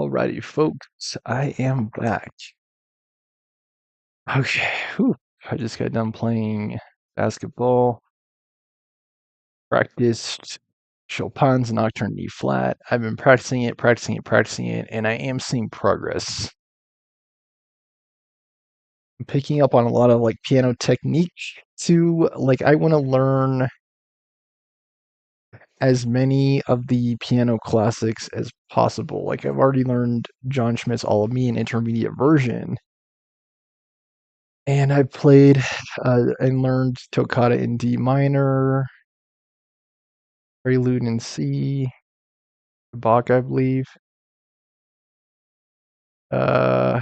Alrighty, folks, I am back. Okay, whew, I just got done playing basketball, practiced Chopin's Nocturne in E flat. I've been practicing it, and I am seeing progress. I'm picking up on a lot of like piano technique too. Like, I want to learn as many of the piano classics as possible. Like, I've already learned John Schmidt's All of Me in intermediate version. And I played and learned Toccata in D minor, Prelude in C, Bach, I believe. Uh,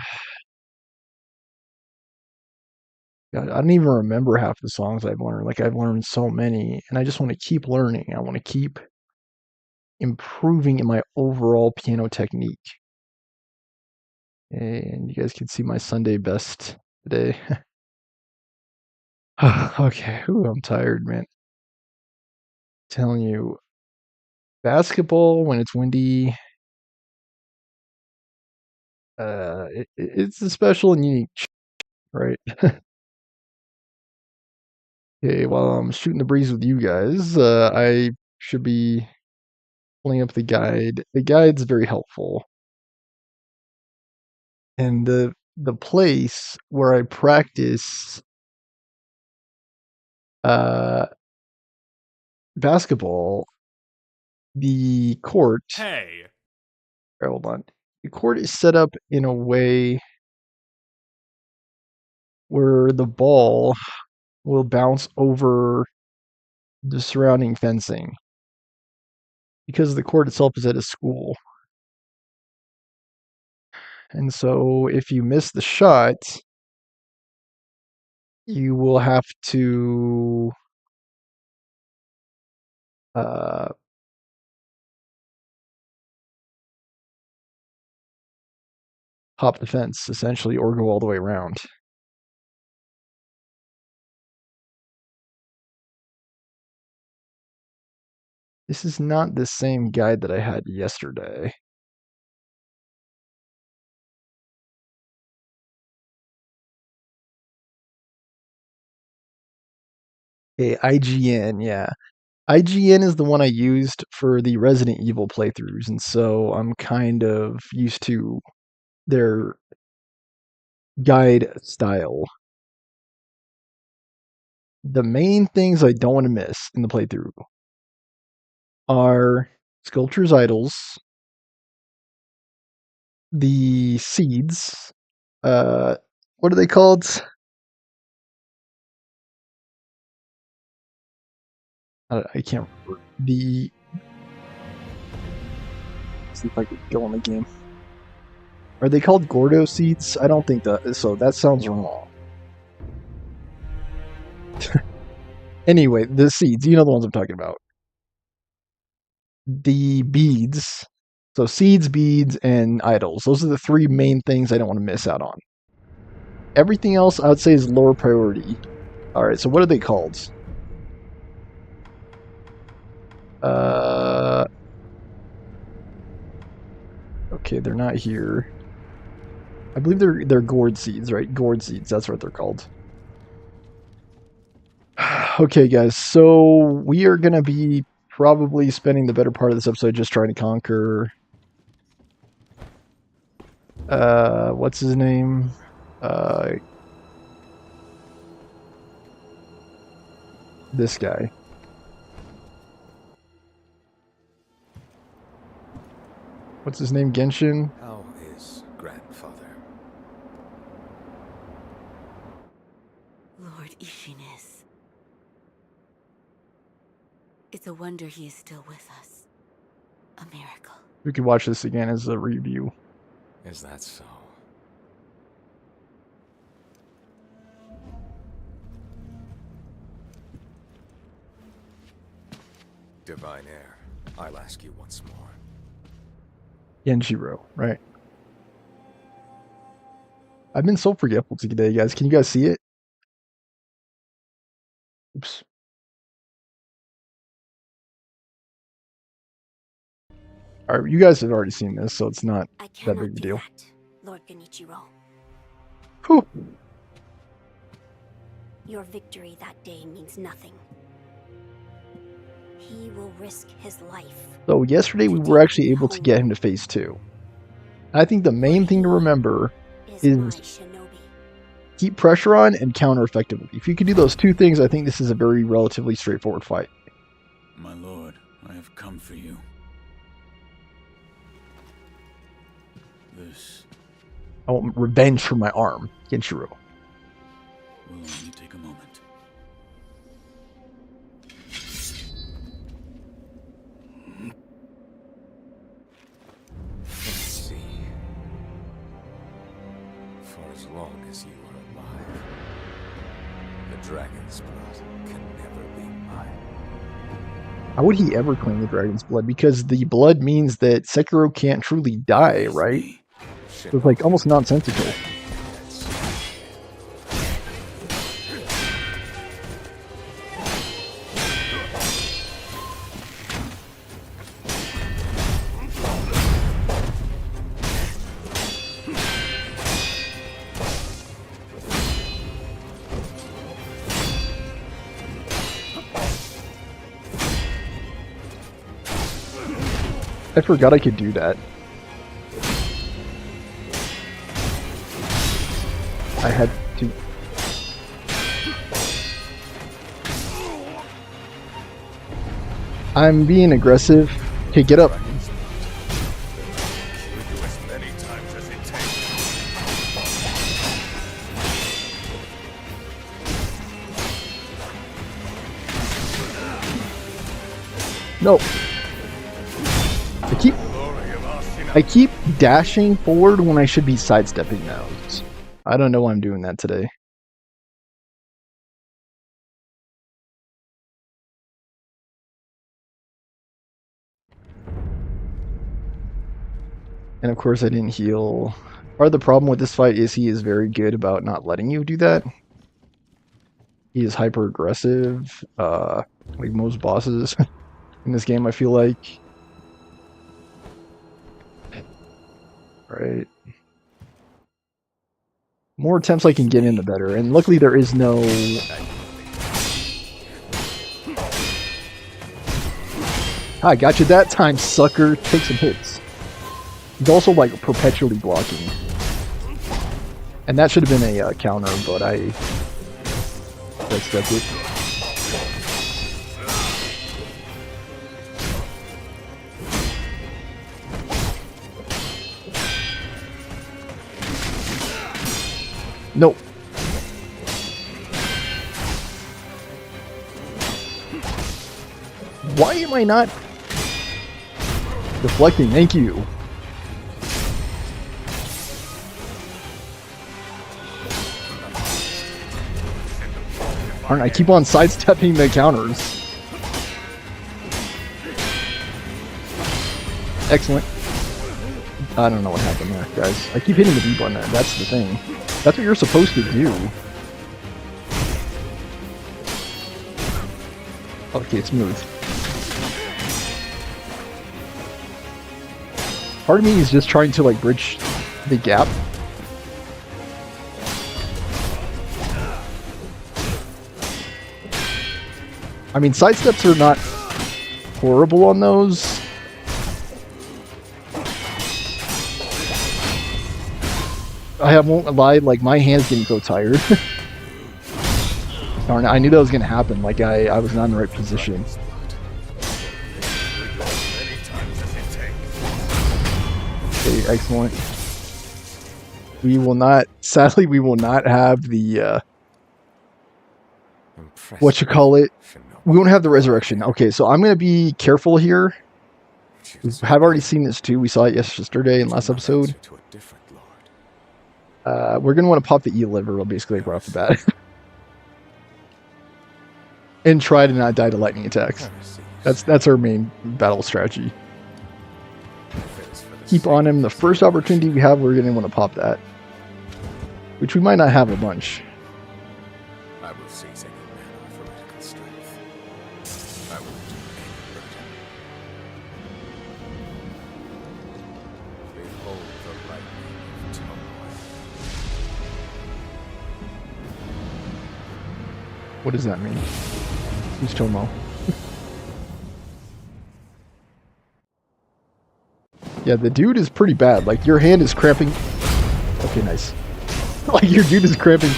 God, I don't even remember half the songs I've learned. Like, I've learned so many, and I just want to keep learning. I want to keep improving in my overall piano technique. And you guys can see my Sunday best today. Okay, ooh, I'm tired, man. Telling you, basketball when it's windy, it's a special and unique, right? Okay, while I'm shooting the breeze with you guys, I should be pulling up the guide. The guide's very helpful, and the place where I practice uh, basketball, the court. Hey. Hold on. The court is set up in a way where the ball will bounce over the surrounding fencing because the court itself is at a school. And so if you miss the shot, you will have to uh, hop the fence essentially or go all the way around. This is not the same guide that I had yesterday. Okay, IGN, yeah. IGN is the one I used for the Resident Evil playthroughs, and so I'm kind of used to their guide style. The main things I don't want to miss in the playthrough are Sculpture's Idols, the seeds, uh, what are they called? I can't remember. See if I could go on the game. Are they called Gordo seeds? I don't think that. So that sounds wrong. Anyway, the seeds. You know the ones I'm talking about. The beads. So seeds, beads, and idols. Those are the three main things I don't want to miss out on. Everything else I would say is lower priority. All right. So what are they called? Okay, they're not here. I believe they're gourd seeds, right? Gourd seeds. That's what they're called. Okay, guys. So we are gonna be probably spending the better part of this episode just trying to conquer. What's his name? This guy. What's his name? Genshin? How is grandfather? Lord Ishinis. It's a wonder he is still with us. A miracle. We could watch this again as a review. Is that so? Divine Heir, I'll ask you once more. Genshiro, right? I've been so forgetful today, guys. Can you guys see it? Oops. All right, you guys have already seen this, so it's not I that cannot big of a do deal. that, Lord Genichiro. Whew. Your victory that day means nothing. He will risk his life. So yesterday we to were take actually me able to home. get him to phase 2. I think the main thing to remember Is my is shinobi. keep pressure on and counter effectively. If you can do those two things, I think this is a very relatively straightforward fight. My lord, I have come for you. This I want revenge for my arm, Kenshiro. will only take a moment. Let's see. For as long as you are alive, the dragon's blood can never be mine. How would he ever claim the dragon's blood? Because the blood means that Sekiro can't truly die, With right? me. So it's like almost nonsensical. I forgot I could do that. I had to. I'm being aggressive. Okay, get up. Kill you as many times as it takes. No. Glory of Ashina. I keep dashing forward when I should be sidestepping those. I don't know why I'm doing that today. And of course I didn't heal. Part of the problem with this fight is he is very good about not letting you do that. He is hyper aggressive, like most bosses in this game, I feel like. Right. More attempts I can get in, the better. And luckily there is no... I got you that time, sucker. Take some hits. He's also like perpetually blocking. And that should have been a counter, but I stepped it. Nope. Why am I not deflecting? Thank you. Aren't I keep on sidestepping the counters? Excellent. I don't know what happened there, guys. I keep hitting the B button. That's the thing. That's what you're supposed to do. Okay, it's smooth. Part of me is just trying to like bridge the gap. I mean, sidesteps are not horrible on those. I won't lie, like my hand's getting so tired. Darn it, I knew that was gonna happen. Like I was not in the right position. Okay, excellent. We will not. Sadly, we will not have the what you call it. We won't have the resurrection. Okay, so I'm gonna be careful here. We have already seen this too. We saw it yesterday in last episode. We're gonna want to pop the E liver basically right off the bat. And try to not die to lightning attacks. That's our main battle strategy. Keep on him. The first opportunity we have, we're gonna want to pop that. Which we might not have a bunch. I will seize any man of heretical strength. I will do any What does that mean? Who's Tomo? Yeah, the dude is pretty bad. Like, your hand is cramping. Okay, nice. Like, your dude is cramping.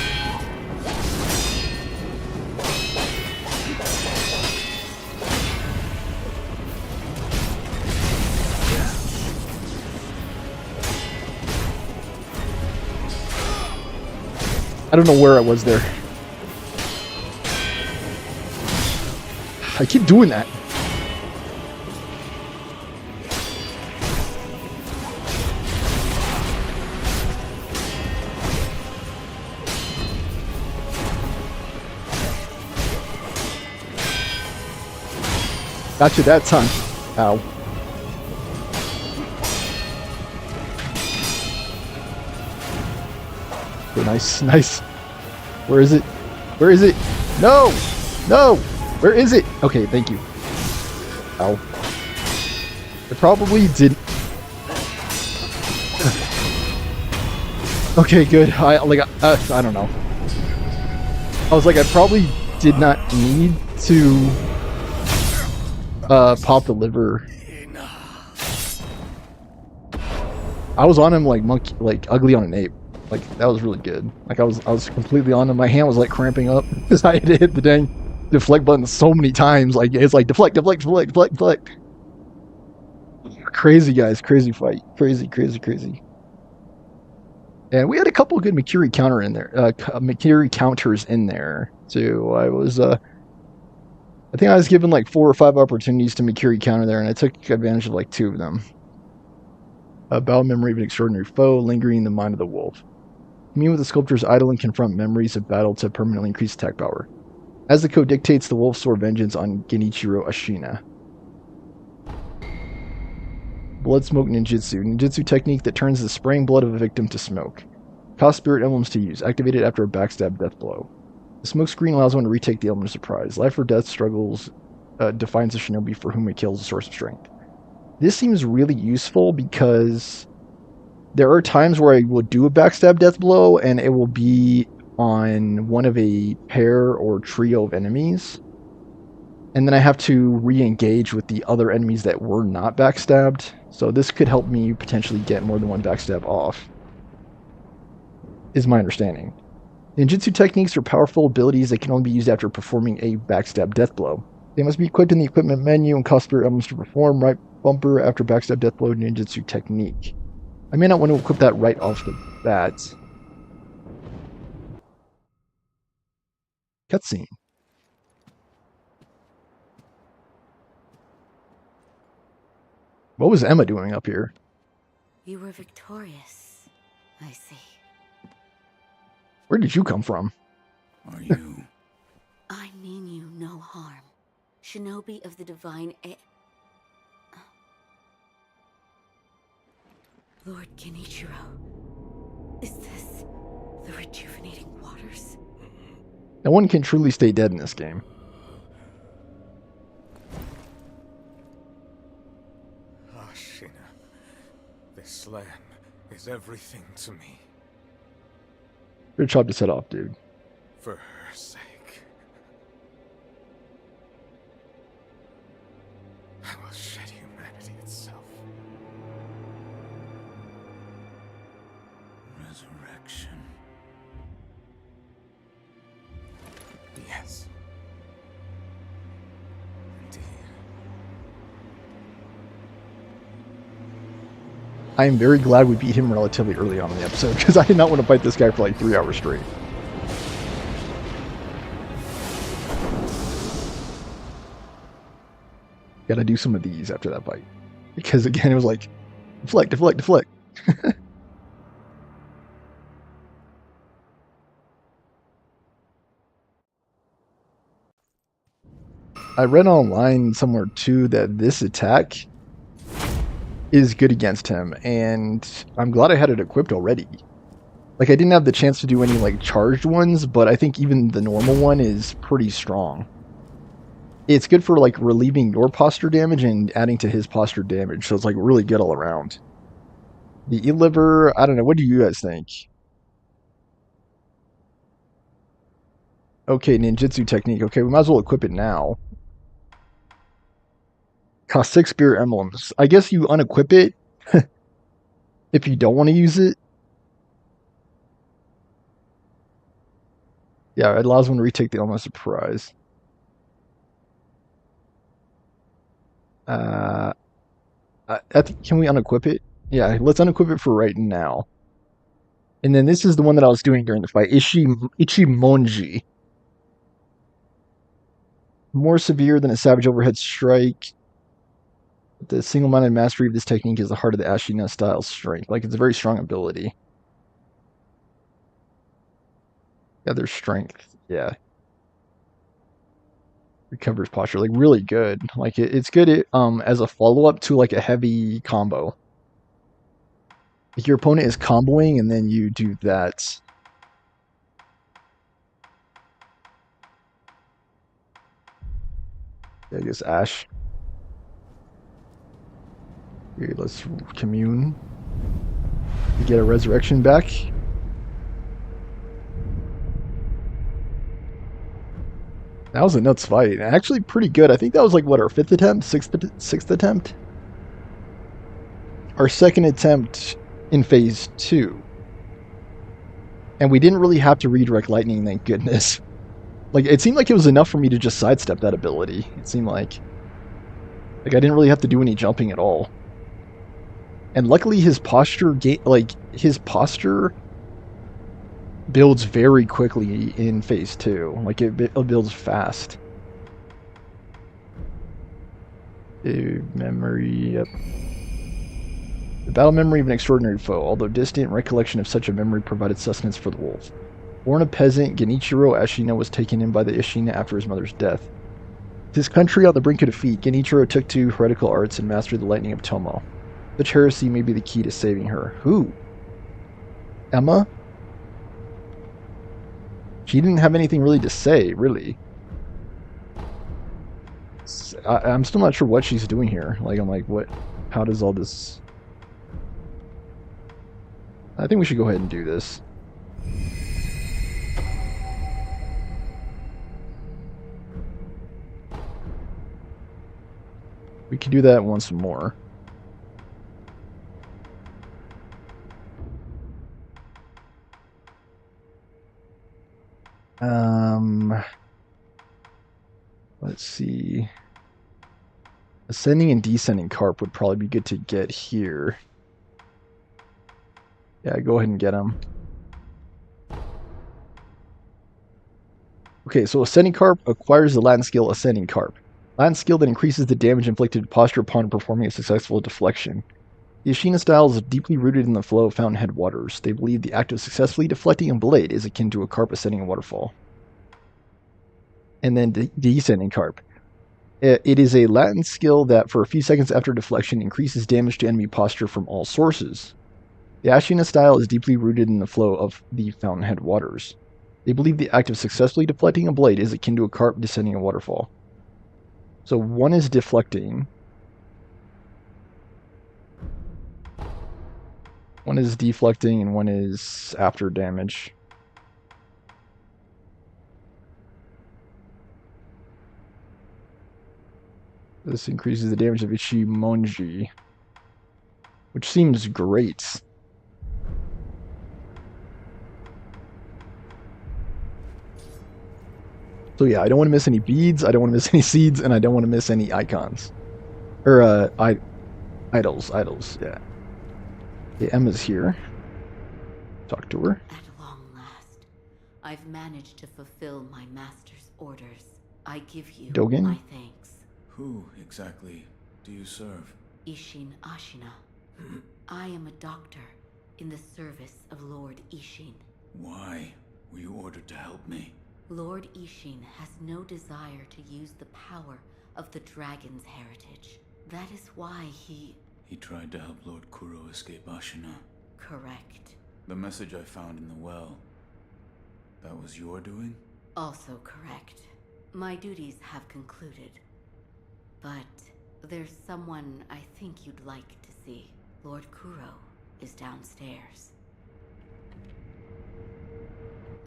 I don't know where I was there. I keep doing that. Gotcha that time. Ow. Okay, nice, nice. Where is it? Where is it? No! No! Where is it? Okay, thank you. Ow. I probably didn't. Okay, good. I don't know. I was like, I probably did not need to pop the liver. I was on him like monkey, like ugly on an ape. Like that was really good. Like I was completely on him. My hand was like cramping up because I had to hit the dang deflect button so many times. Like it's like deflect, deflect, deflect, deflect, deflect. Crazy guys, crazy fight, crazy, crazy, crazy. And we had a couple of good Makiri counter in there, Makiri counters in there too. I think I was given like 4 or 5 opportunities to Makiri counter there, and I took advantage of like 2 of them. Battle memory of an extraordinary foe, lingering in the mind of the wolf. Commune with the sculptor's idol and confront memories of battle to permanently increase attack power. As the code dictates, the wolf swore vengeance on Genichiro Ashina. Blood Smoke Ninjutsu. Ninjutsu technique that turns the spraying blood of a victim to smoke. Cost spirit emblems to use. Activated after a backstab death blow. The smoke screen allows one to retake the element of surprise. Life or death struggles defines a shinobi for whom it kills a source of strength. This seems really useful because there are times where I will do a backstab death blow and it will be on one of a pair or trio of enemies. And then I have to re-engage with the other enemies that were not backstabbed. So this could help me potentially get more than one backstab off, is my understanding. Ninjutsu techniques are powerful abilities that can only be used after performing a backstab death blow. They must be equipped in the equipment menu and cost spirit emblems to perform. Right bumper after backstab death blow ninjutsu technique. I may not want to equip that right off the bat. Cutscene. What was Emma doing up here? You were victorious, I see. Where did you come from? Are you? I mean you no harm. Shinobi of the divine Lord Genichiro. Is this the rejuvenating waters? No one can truly stay dead in this game. Ashina, this land is everything to me. Good job to set off, dude. For her sake, I will shed humanity itself. Resurrection. Yes. Indeed. I am very glad we beat him relatively early on in the episode, because I did not want to fight this guy for like 3 hours straight. Gotta do some of these after that fight. Because again, it was like, deflect, deflect, deflect. I read online somewhere too that this attack is good against him, and I'm glad I had it equipped already. Like, I didn't have the chance to do any like charged ones, but I think even the normal one is pretty strong. It's good for like relieving your posture damage and adding to his posture damage, so it's like really good all around. The E-Liver, I don't know, what do you guys think? Okay, ninjutsu technique. Okay, we might as well equip it now. Cost 6 spirit emblems. I guess you unequip it if you don't want to use it. Yeah, it allows one to retake the element surprise. Uh, can we unequip it? Yeah, let's unequip it for right now. And then this is the one that I was doing during the fight. Ichimonji. More severe than a savage overhead strike. The single-minded mastery of this technique is the heart of the Ashina style strength. Like, it's a very strong ability. Yeah, there's strength. Yeah. Recovers posture. Like, really good. Like, it's good as a follow-up to, like, a heavy combo. Like, your opponent is comboing, and then you do that. Yeah, I guess Ash. Here, let's commune. Get a resurrection back. That was a nuts fight. Actually, pretty good. I think that was like what, our fifth attempt, sixth attempt, our second attempt in phase 2, and we didn't really have to redirect lightning. Thank goodness. Like, it seemed like it was enough for me to just sidestep that ability. It seemed like I didn't really have to do any jumping at all. And luckily, his posture builds very quickly in phase 2. Like, it builds fast. Memory. Yep. The battle memory of an extraordinary foe. Although distant, recollection of such a memory provided sustenance for the wolf. Born a peasant, Genichiro Ashina was taken in by the Ishina after his mother's death. With his country on the brink of defeat, Genichiro took to heretical arts and mastered the lightning of Tomo. Such heresy may be the key to saving her. Who? Emma? She didn't have anything really to say, really. I'm still not sure what she's doing here. Like, I'm like, what? How does all this... I think we should go ahead and do this. We can do that once more. Let's see. Ascending and descending carp would probably be good to get here. Yeah, go ahead and get them. Okay, so Ascending Carp acquires the Latin skill Ascending Carp. Latin skill that increases the damage inflicted posture upon performing a successful deflection. The Ashina style is deeply rooted in the flow of fountainhead waters. They believe the act of successfully deflecting a blade is akin to a carp ascending a waterfall. And then Descending Carp. It is a Latin skill that, for a few seconds after deflection, increases damage to enemy posture from all sources. The Ashina style is deeply rooted in the flow of the fountainhead waters. They believe the act of successfully deflecting a blade is akin to a carp descending a waterfall. So one is deflecting. One is deflecting and one is after damage. This increases the damage of Ichimonji, which seems great. So yeah, I don't want to miss any beads, I don't want to miss any seeds, and I don't want to miss any icons. Or, idols, yeah. Okay, Emma's here. Talk to her. At long last, I've managed to fulfill my master's orders. I give you Dogen? my thanks. Who exactly do you serve? Ishin Ashina. I am a doctor in the service of Lord Ishin. Why were you ordered to help me? Lord Ishin has no desire to use the power of the dragon's heritage. That is why he... He tried to help Lord Kuro escape Ashina. Correct. The message I found in the well, that was your doing? Also correct. My duties have concluded. But there's someone I think you'd like to see. Lord Kuro is downstairs.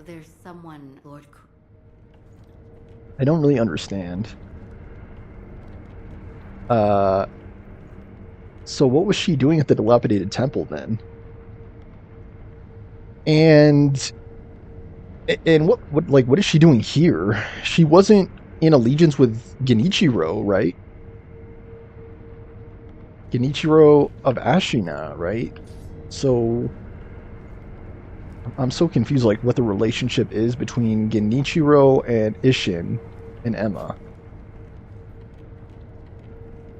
There's someone Lord Kuro... I don't really understand. Uh, so what was she doing at the dilapidated temple then? And what is she doing here? She wasn't in allegiance with Genichiro, right? Genichiro of Ashina, right? So I'm so confused, like what the relationship is between Genichiro and Ishin and Emma.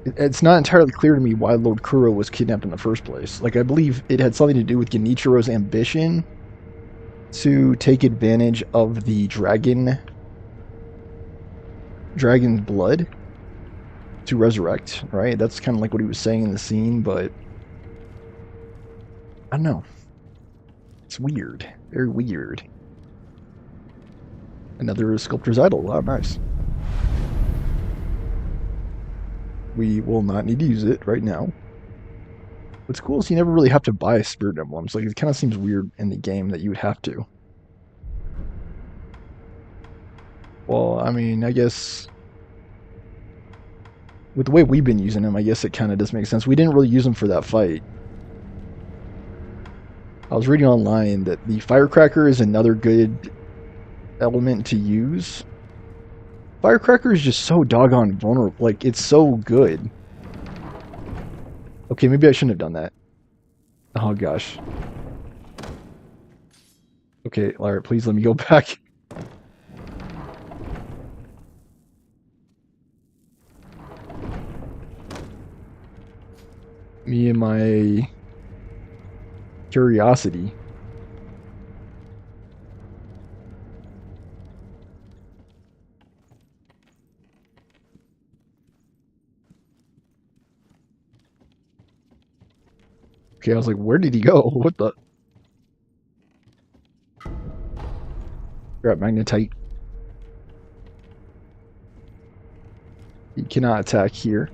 It's not entirely clear to me why Lord Kuro was kidnapped in the first place. Like I believe it had something to do with Genichiro's ambition to take advantage of the dragon's blood to resurrect, right? That's kind of like what he was saying in the scene, but I don't know. It's weird. Very weird. Another sculptor's idol. Wow, nice. We will not need to use it right now. What's cool is you never really have to buy spirit emblems. Like, it kind of seems weird in the game that you would have to. Well, I mean, I guess with the way we've been using them, I guess it kind of does make sense. We didn't really use them for that fight. I was reading online that the firecracker is another good element to use. Firecracker is just so doggone vulnerable. Like, it's so good. Okay, maybe I shouldn't have done that. Oh, gosh. Okay, alright, please let me go back. Me and my curiosity. Okay, I was like, where did he go? What the? Grab magnetite. He cannot attack here.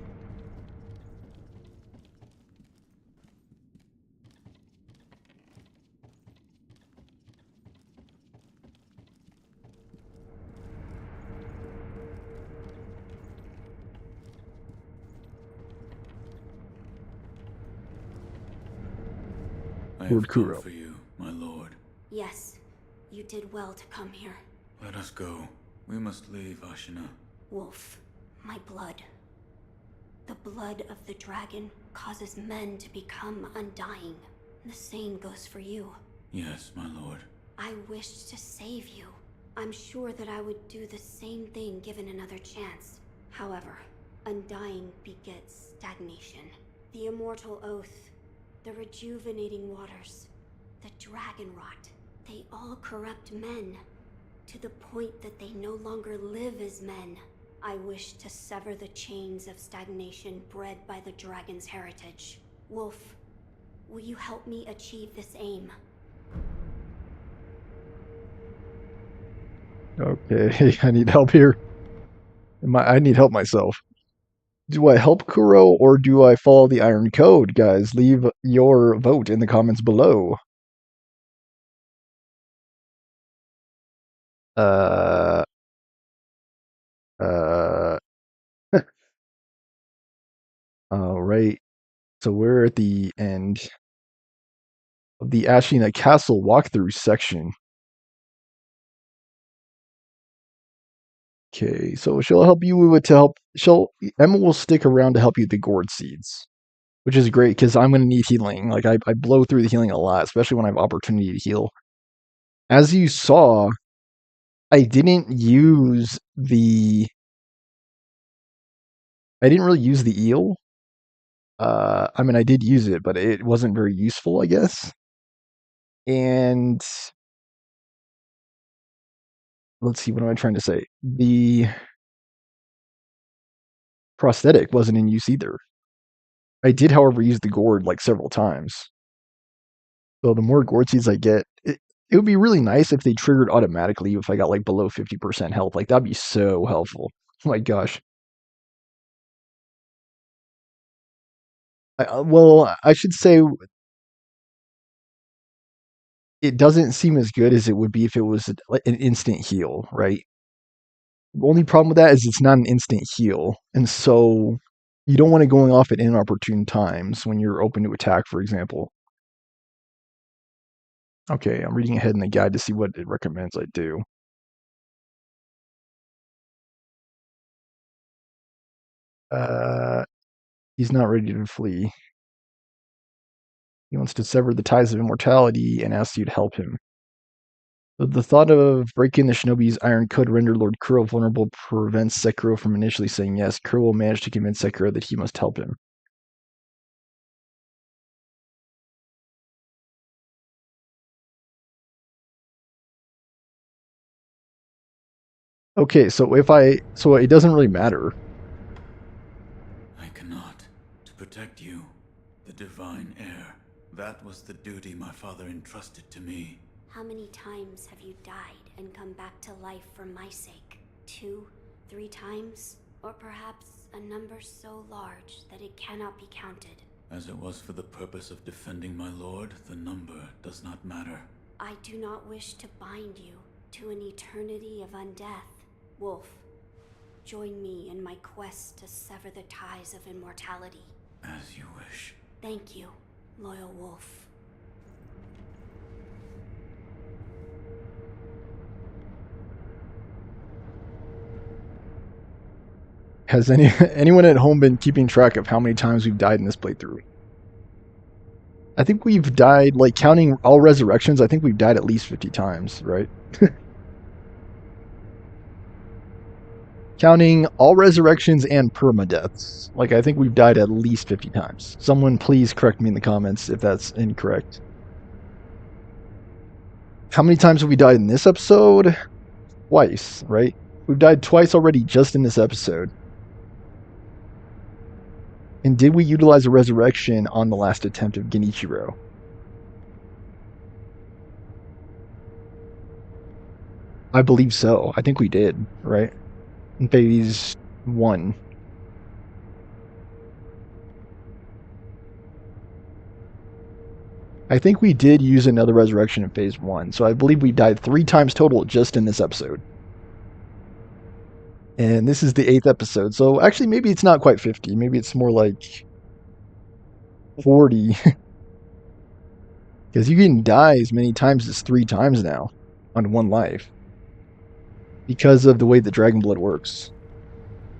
I Lord have come Kuro. for you, my lord. Yes, you did well to come here. Let us go. We must leave Ashina. Wolf, my blood. The blood of the dragon causes men to become undying. The same goes for you. Yes, my lord. I wished to save you. I'm sure that I would do the same thing given another chance. However, undying begets stagnation. The immortal oath, the rejuvenating waters, the dragon rot, they all corrupt men to the point that they no longer live as men. I wish to sever the chains of stagnation bred by the dragon's heritage. Wolf, will you help me achieve this aim? Okay, I need help here. I need help myself. Do I help Kuro or do I follow the Iron Code? Guys, leave your vote in the comments below. Uh, uh, all right. So we're at the end of the Ashina Castle walkthrough section. Okay, so she'll help you with Emma will stick around to help you with the gourd seeds, which is great because I'm gonna need healing. Like I blow through the healing a lot, especially when I have opportunity to heal. As you saw, I didn't use the I didn't really use the eel. I mean I did use it, but it wasn't very useful, I guess. And let's see, what am I trying to say? The prosthetic wasn't in use either. I did, however, use the gourd like several times. So the more gourd seeds I get, it would be really nice if they triggered automatically if I got like below 50% health. Like that'd be so helpful. Oh my gosh. Well, I should say it doesn't seem as good as it would be if it was like an instant heal, right? The only problem with that is it's not an instant heal, and so you don't want it going off at inopportune times when you're open to attack, for example. Okay, I'm reading ahead in the guide to see what it recommends I do. Uh, he's not ready to flee. He wants to sever the ties of immortality and asks you to help him. The thought of breaking the shinobi's iron code rendered Lord Kuro vulnerable prevents Sekiro from initially saying yes. Kuro will manage to convince Sekiro that he must help him. Okay, so it doesn't really matter. I cannot. To protect you, the divine heir. That was the duty my father entrusted to me. How many times have you died and come back to life for my sake? 2, 3 times? Or perhaps a number so large that it cannot be counted? As it was for the purpose of defending my lord, the number does not matter. I do not wish to bind you to an eternity of undeath. Wolf, join me in my quest to sever the ties of immortality. As you wish. Thank you, loyal wolf. Has anyone at home been keeping track of how many times we've died in this playthrough? I think we've died, like counting all resurrections, I think we've died at least 50 times, right? Counting all resurrections and permadeaths. Like, I think we've died at least 50 times. Someone please correct me in the comments if that's incorrect. How many times have we died in this episode? Twice, right? We've died twice already just in this episode. And did we utilize a resurrection on the last attempt of Genichiro? I believe so. I think we did, right? In phase 1. I think we did use another resurrection in phase 1, so I believe we died 3 times total just in this episode. And this is the 8th episode, so actually maybe it's not quite 50. Maybe it's more like 40. Because you can die as many times as 3 times now on one life. Because of the way the dragon blood works.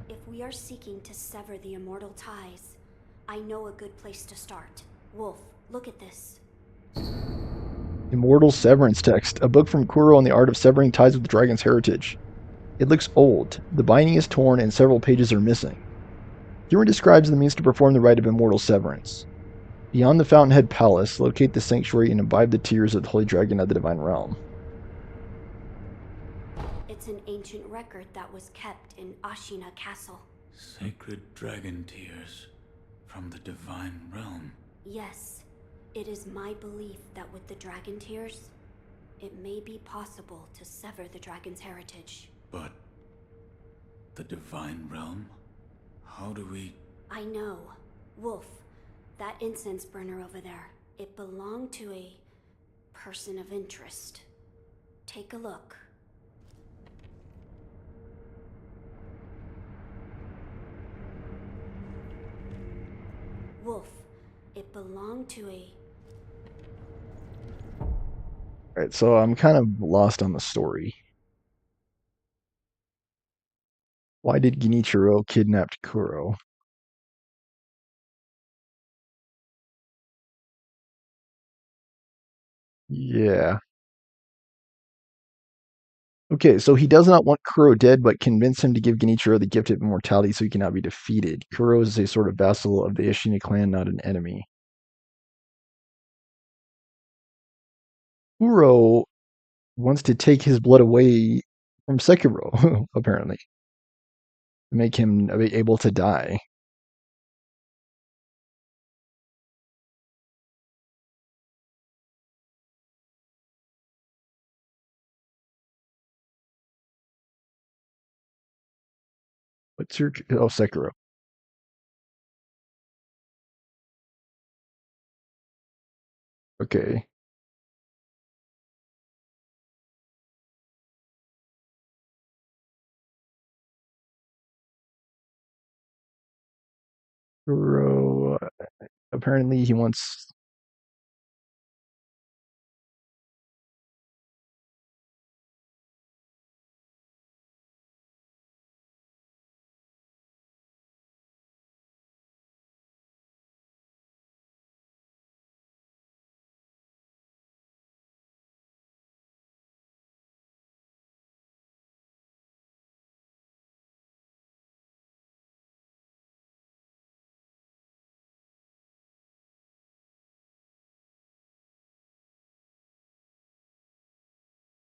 If we are seeking to sever the immortal ties, I know a good place to start. Wolf, look at this. Immortal Severance Text, a book from Kuro on the art of severing ties with the dragon's heritage. It looks old. The binding is torn and several pages are missing. Kuro describes the means to perform the rite of immortal severance. Beyond the Fountainhead Palace, locate the sanctuary and imbibe the tears of the holy dragon of the divine realm. It's an ancient record that was kept in Ashina Castle. Sacred dragon tears from the divine realm. Yes, it is my belief that with the dragon tears, it may be possible to sever the dragon's heritage. But the divine realm? How do we... I know. Wolf, that incense burner over there, it belonged to a person of interest. Take a look. Wolf, it belonged to a... Alright, so I'm kind of lost on the story. Why did Genichiro kidnap Kuro? Yeah. Okay, so he does not want Kuro dead, but convince him to give Genichiro the gift of immortality so he cannot be defeated. Kuro is a sort of vassal of the Ishina clan, not an enemy. Kuro wants to take his blood away from Sekiro, apparently, to make him able to die. What's your... Oh, Sekiro. Okay. apparently he wants.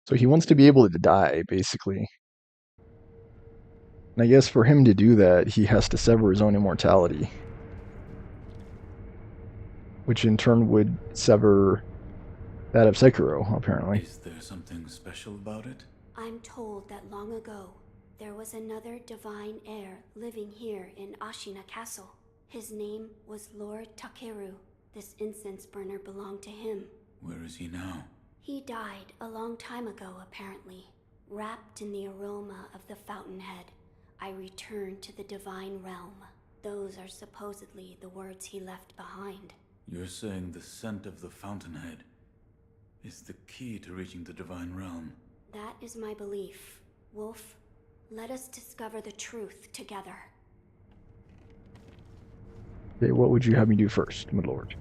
So he wants to be able to die, basically. And I guess for him to do that, he has to sever his own immortality, which in turn would sever that of Sekiro, apparently. Is there something special about it? I'm told that long ago, there was another divine heir living here in Ashina Castle. His name was Lord Takeru. This incense burner belonged to him. Where is he now? He died a long time ago, apparently. Wrapped in the aroma of the fountainhead, I returned to the divine realm. Those are supposedly the words he left behind. You're saying the scent of the fountainhead is the key to reaching the divine realm? That is my belief. Wolf, let us discover the truth together. Okay, what would you have me do first, my lord?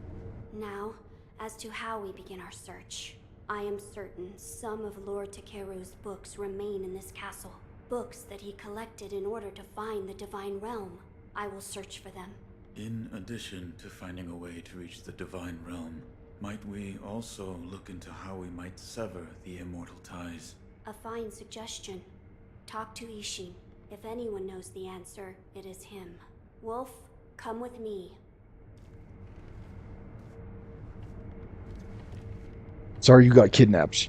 Now, as to how we begin our search. I am certain some of Lord Takeru's books remain in this castle. Books that he collected in order to find the divine realm. I will search for them. In addition to finding a way to reach the divine realm, might we also look into how we might sever the immortal ties? A fine suggestion. Talk to Ishin. If anyone knows the answer, it is him. Wolf, come with me. Sorry you got kidnapped.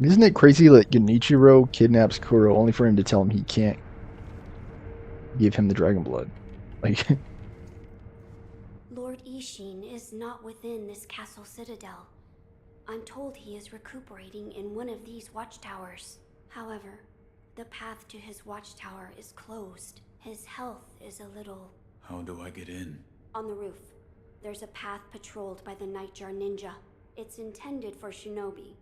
Isn't it crazy that Genichiro kidnaps Kuro only for him to tell him he can't give him the dragon blood? Like, Lord Ishin is not within this castle citadel. I'm told he is recuperating in one of these watchtowers. However, the path to his watchtower is closed. His health is a little... How do I get in? On the roof, there's a path patrolled by the Nightjar Ninja. It's intended for shinobi,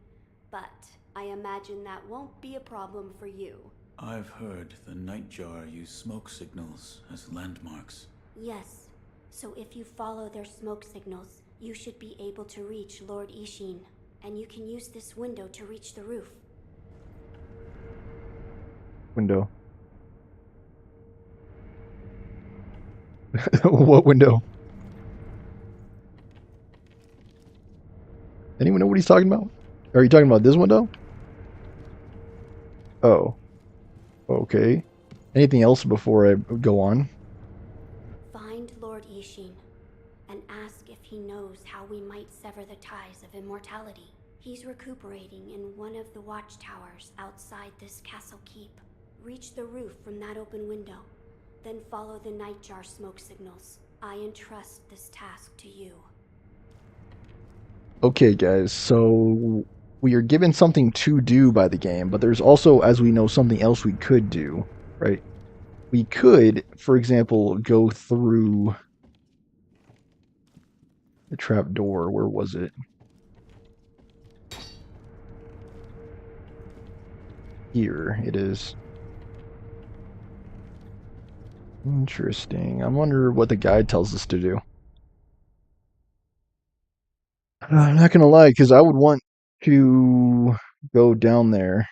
but I imagine that won't be a problem for you. I've heard the Nightjar use smoke signals as landmarks. Yes, so if you follow their smoke signals, you should be able to reach Lord Ishin, and you can use this window to reach the roof. window. What window? Anyone know what he's talking about? Are you talking about this window? Oh. Okay. Anything else before I go on? Find Lord Ishin, and ask if he knows how we might sever the ties of immortality. He's recuperating in one of the watchtowers outside this castle keep. Reach the roof from that open window, then follow the Nightjar smoke signals. I entrust this task to you. Okay, guys, so we are given something to do by the game, but there's also, as we know, something else we could do, right? We could, for example, go through the trap door. Where was it? Here it is. Interesting. I wonder what the guide tells us to do. I'm not gonna lie, because I would want to go down there.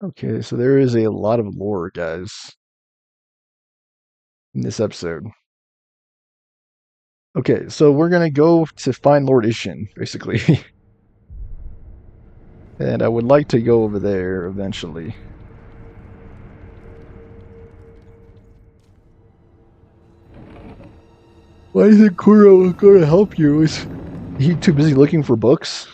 Okay, so there is a lot of lore, guys, in this episode. Okay, so we're gonna go to find Lord Ishin, basically. And I would like to go over there eventually. Why isn't Kuro gonna help you? Is he too busy looking for books?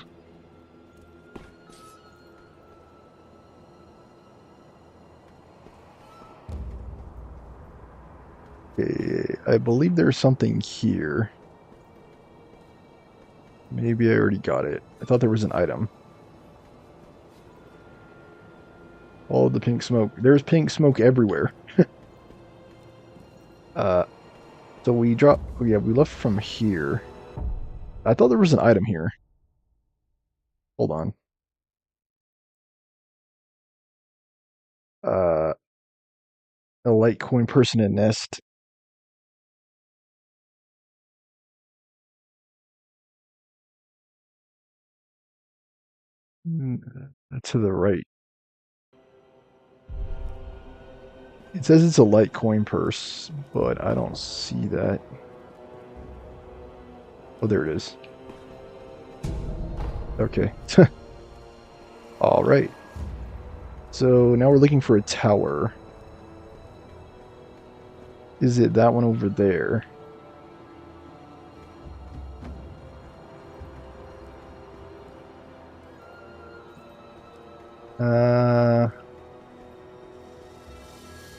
Okay, I believe there's something here. Maybe I already got it. I thought there was an item. All of the pink smoke. There's pink smoke everywhere. Uh, so we dropped. Oh yeah, we left from here. I thought there was an item here. Hold on. Uh, a Litecoin person in nest. Mm, to the right. It says it's a Litecoin purse, but I don't see that. Oh, there it is. Okay. All right. So now we're looking for a tower. Is it that one over there?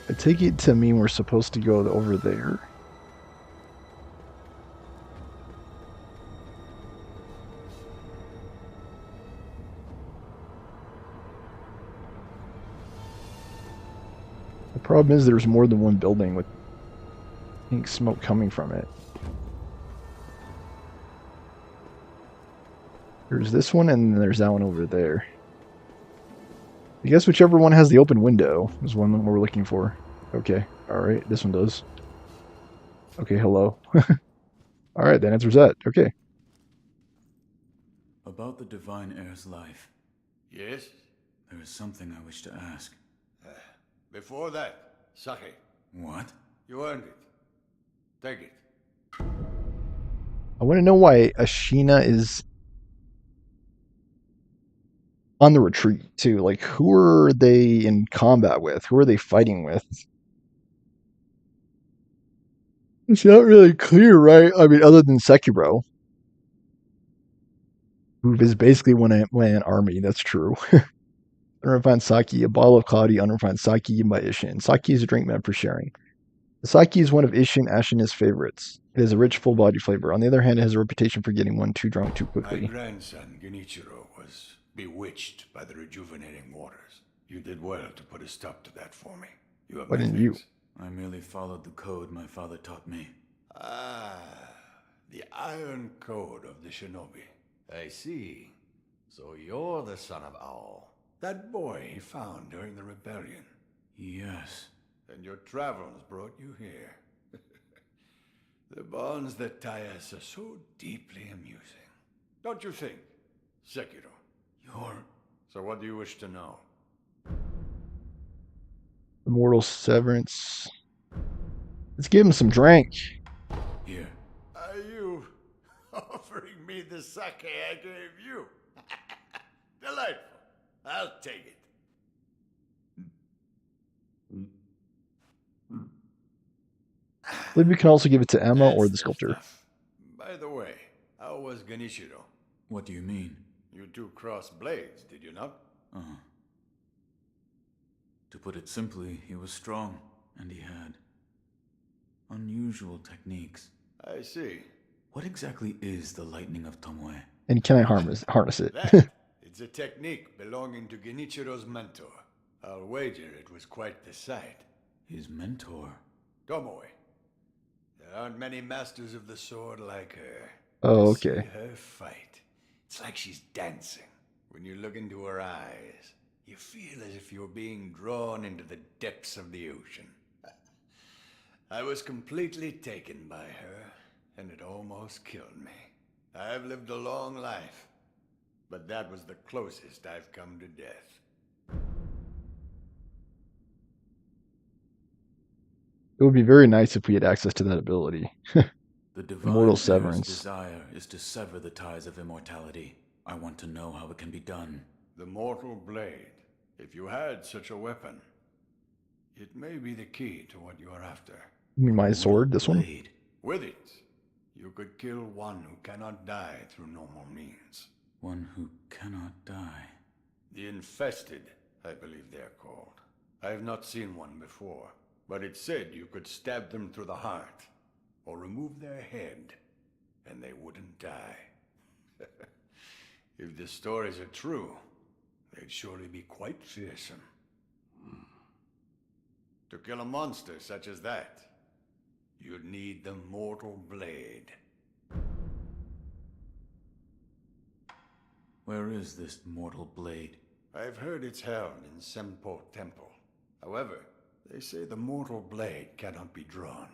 I take it to mean we're supposed to go over there. The problem is there's more than one building with pink smoke coming from it. There's this one, and then there's that one over there. I guess whichever one has the open window is one we're looking for. Okay, alright, this one does. Okay, hello. Alright, that answers that. Okay. About the Divine Heir's life, Yes? there is something I wish to ask. Before that, sake. What? You earned it. Take it. I want to know why Ashina is on the retreat, too. Like, who are they in combat with? Who are they fighting with? It's not really clear, right? I mean, other than Sekiro, who is basically one army. That's true. Unrefined sake, a bottle of cloudy unrefined sake by Ishin. Sake is a drink meant for sharing. The sake is one of Ishin Ashina's favorites. It has a rich, full-bodied flavor. On the other hand, it has a reputation for getting one too drunk too My quickly. grandson, Genichiro, was bewitched by the rejuvenating waters. You did well to put a stop to that for me. You have Why my didn't you? thanks. I merely followed the code my father taught me. Ah, the Iron Code of the Shinobi. I see. So you're the son of Owl. That boy he found during the rebellion. Yes. And your travels brought you here. The bonds that tie us are so deeply amusing. Don't you think, Sekiro? You're... So what do you wish to know? Immortal Severance. Let's give him some drink. Here. Are you offering me the sake I gave you? Delightful. I'll take it. I believe we can also give it to Emma or That's the sculptor. stuff. By the way, how was Genichiro? What do you mean? You two crossed blades, did you not? Uh-huh. To put it simply, he was strong, and he had unusual techniques. I see. What exactly is the lightning of Tomoe? And can I harness it? That, it's a technique belonging to Genichiro's mentor. I'll wager it was quite the sight. His mentor? Tomoe. There aren't many masters of the sword like her. Oh, To okay. see her fight. It's like she's dancing. When you look into her eyes, you feel as if you're being drawn into the depths of the ocean. I was completely taken by her, and it almost killed me. I've lived a long life, but that was the closest I've come to death. It would be very nice if we had access to that ability. The divine Immortal heir's Severance. desire is to sever the ties of immortality. I want to know how it can be done. The mortal blade. If you had such a weapon, it may be the key to what you are after. You mean my Mortal sword, this one? blade. With it, you could kill one who cannot die through normal means. One who cannot die. The infested, I believe they're called. I have not seen one before, but it said you could stab them through the heart, or remove their head, and they wouldn't die. If the stories are true, they'd surely be quite fearsome. To kill a monster such as that, you'd need the mortal blade. Where is this mortal blade? I've heard it's held in Sempo Temple. However, they say the mortal blade cannot be drawn.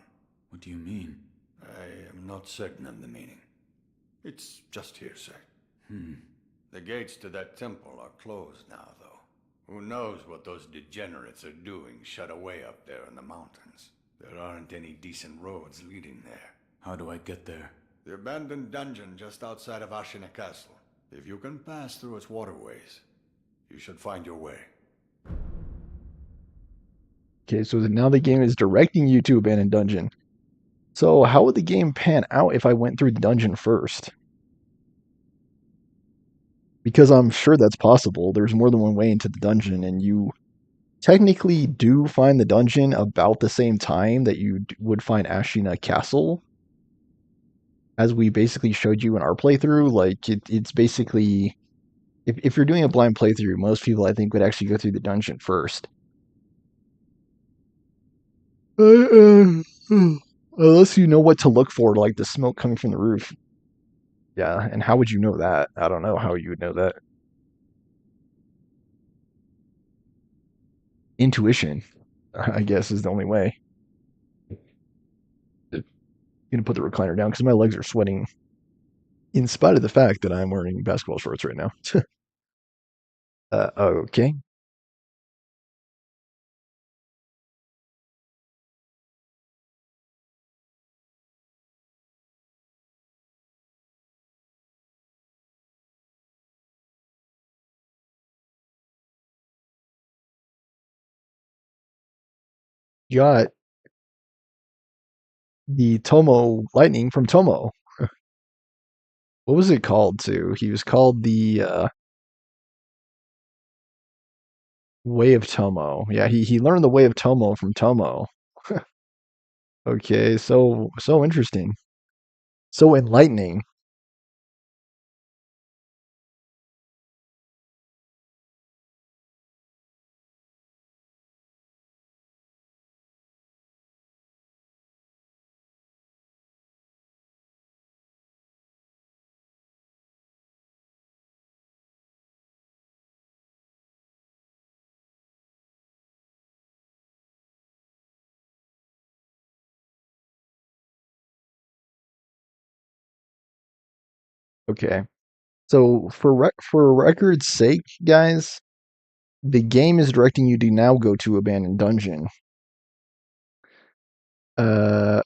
What do you mean? I am not certain of the meaning. It's just hearsay. The gates to that temple are closed now, though. Who knows what those degenerates are doing shut away up there in the mountains. There aren't any decent roads leading there. How do I get there? The abandoned dungeon just outside of Ashina Castle. If you can pass through its waterways, you should find your way. Okay, so now the game is directing you to Abandoned Dungeon. So how would the game pan out if I went through the dungeon first? Because I'm sure that's possible. There's more than one way into the dungeon, and you technically do find the dungeon about the same time that you would find Ashina Castle. As we basically showed you in our playthrough, like it's basically, if you're doing a blind playthrough, most people I think would actually go through the dungeon first. Unless you know what to look for, like the smoke coming from the roof. Yeah, and how would you know that? I don't know how you would know that. Intuition, I guess, is the only way. I'm gonna put the recliner down because my legs are sweating, in spite of the fact that I'm wearing basketball shorts right now. Okay. Got the Tomo lightning from Tomo. What was it called too? He was called the Way of Tomo. Yeah, he learned the Way of Tomo from Tomo. Okay, so interesting. So enlightening. Okay. So for record's sake, guys, the game is directing you to now go to Abandoned Dungeon. Uh,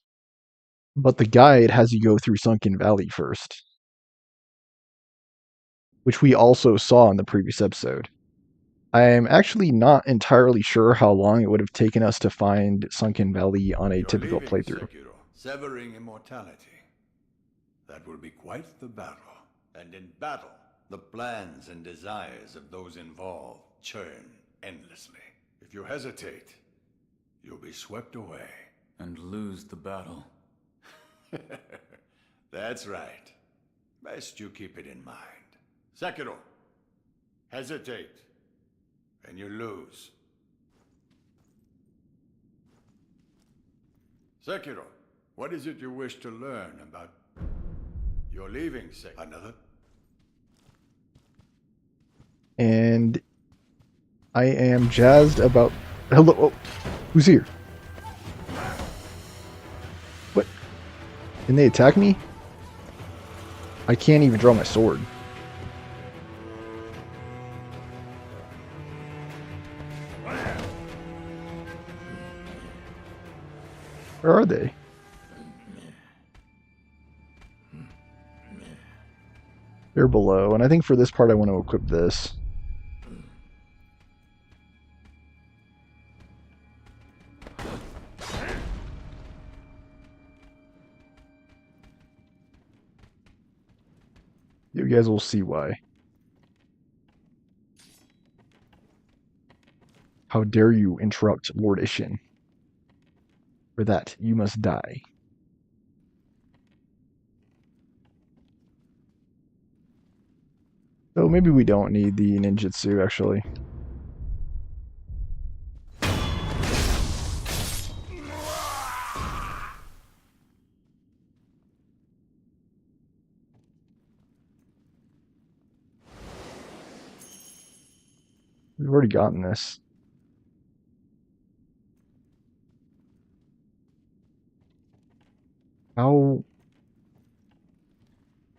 but the guide has you go through Sunken Valley first, which we also saw in the previous episode. I'm actually not entirely sure how long it would have taken us to find Sunken Valley on a You're typical leaving, playthrough. Sekiro. Severing immortality. That will be quite the battle. And in battle, the plans and desires of those involved churn endlessly. If you hesitate, you'll be swept away. And lose the battle. That's right. Best you keep it in mind. Sekiro, hesitate, and you lose. Sekiro, what is it you wish to learn about... You're leaving, Another? And I am jazzed about... Hello, oh, who's here? What? Can they attack me? I can't even draw my sword. Where are they? They're below, and I think for this part I want to equip this. You guys will see why. How dare you interrupt Lord Ishin? For that, you must die. So maybe we don't need the ninjutsu, actually. We've already gotten this. How...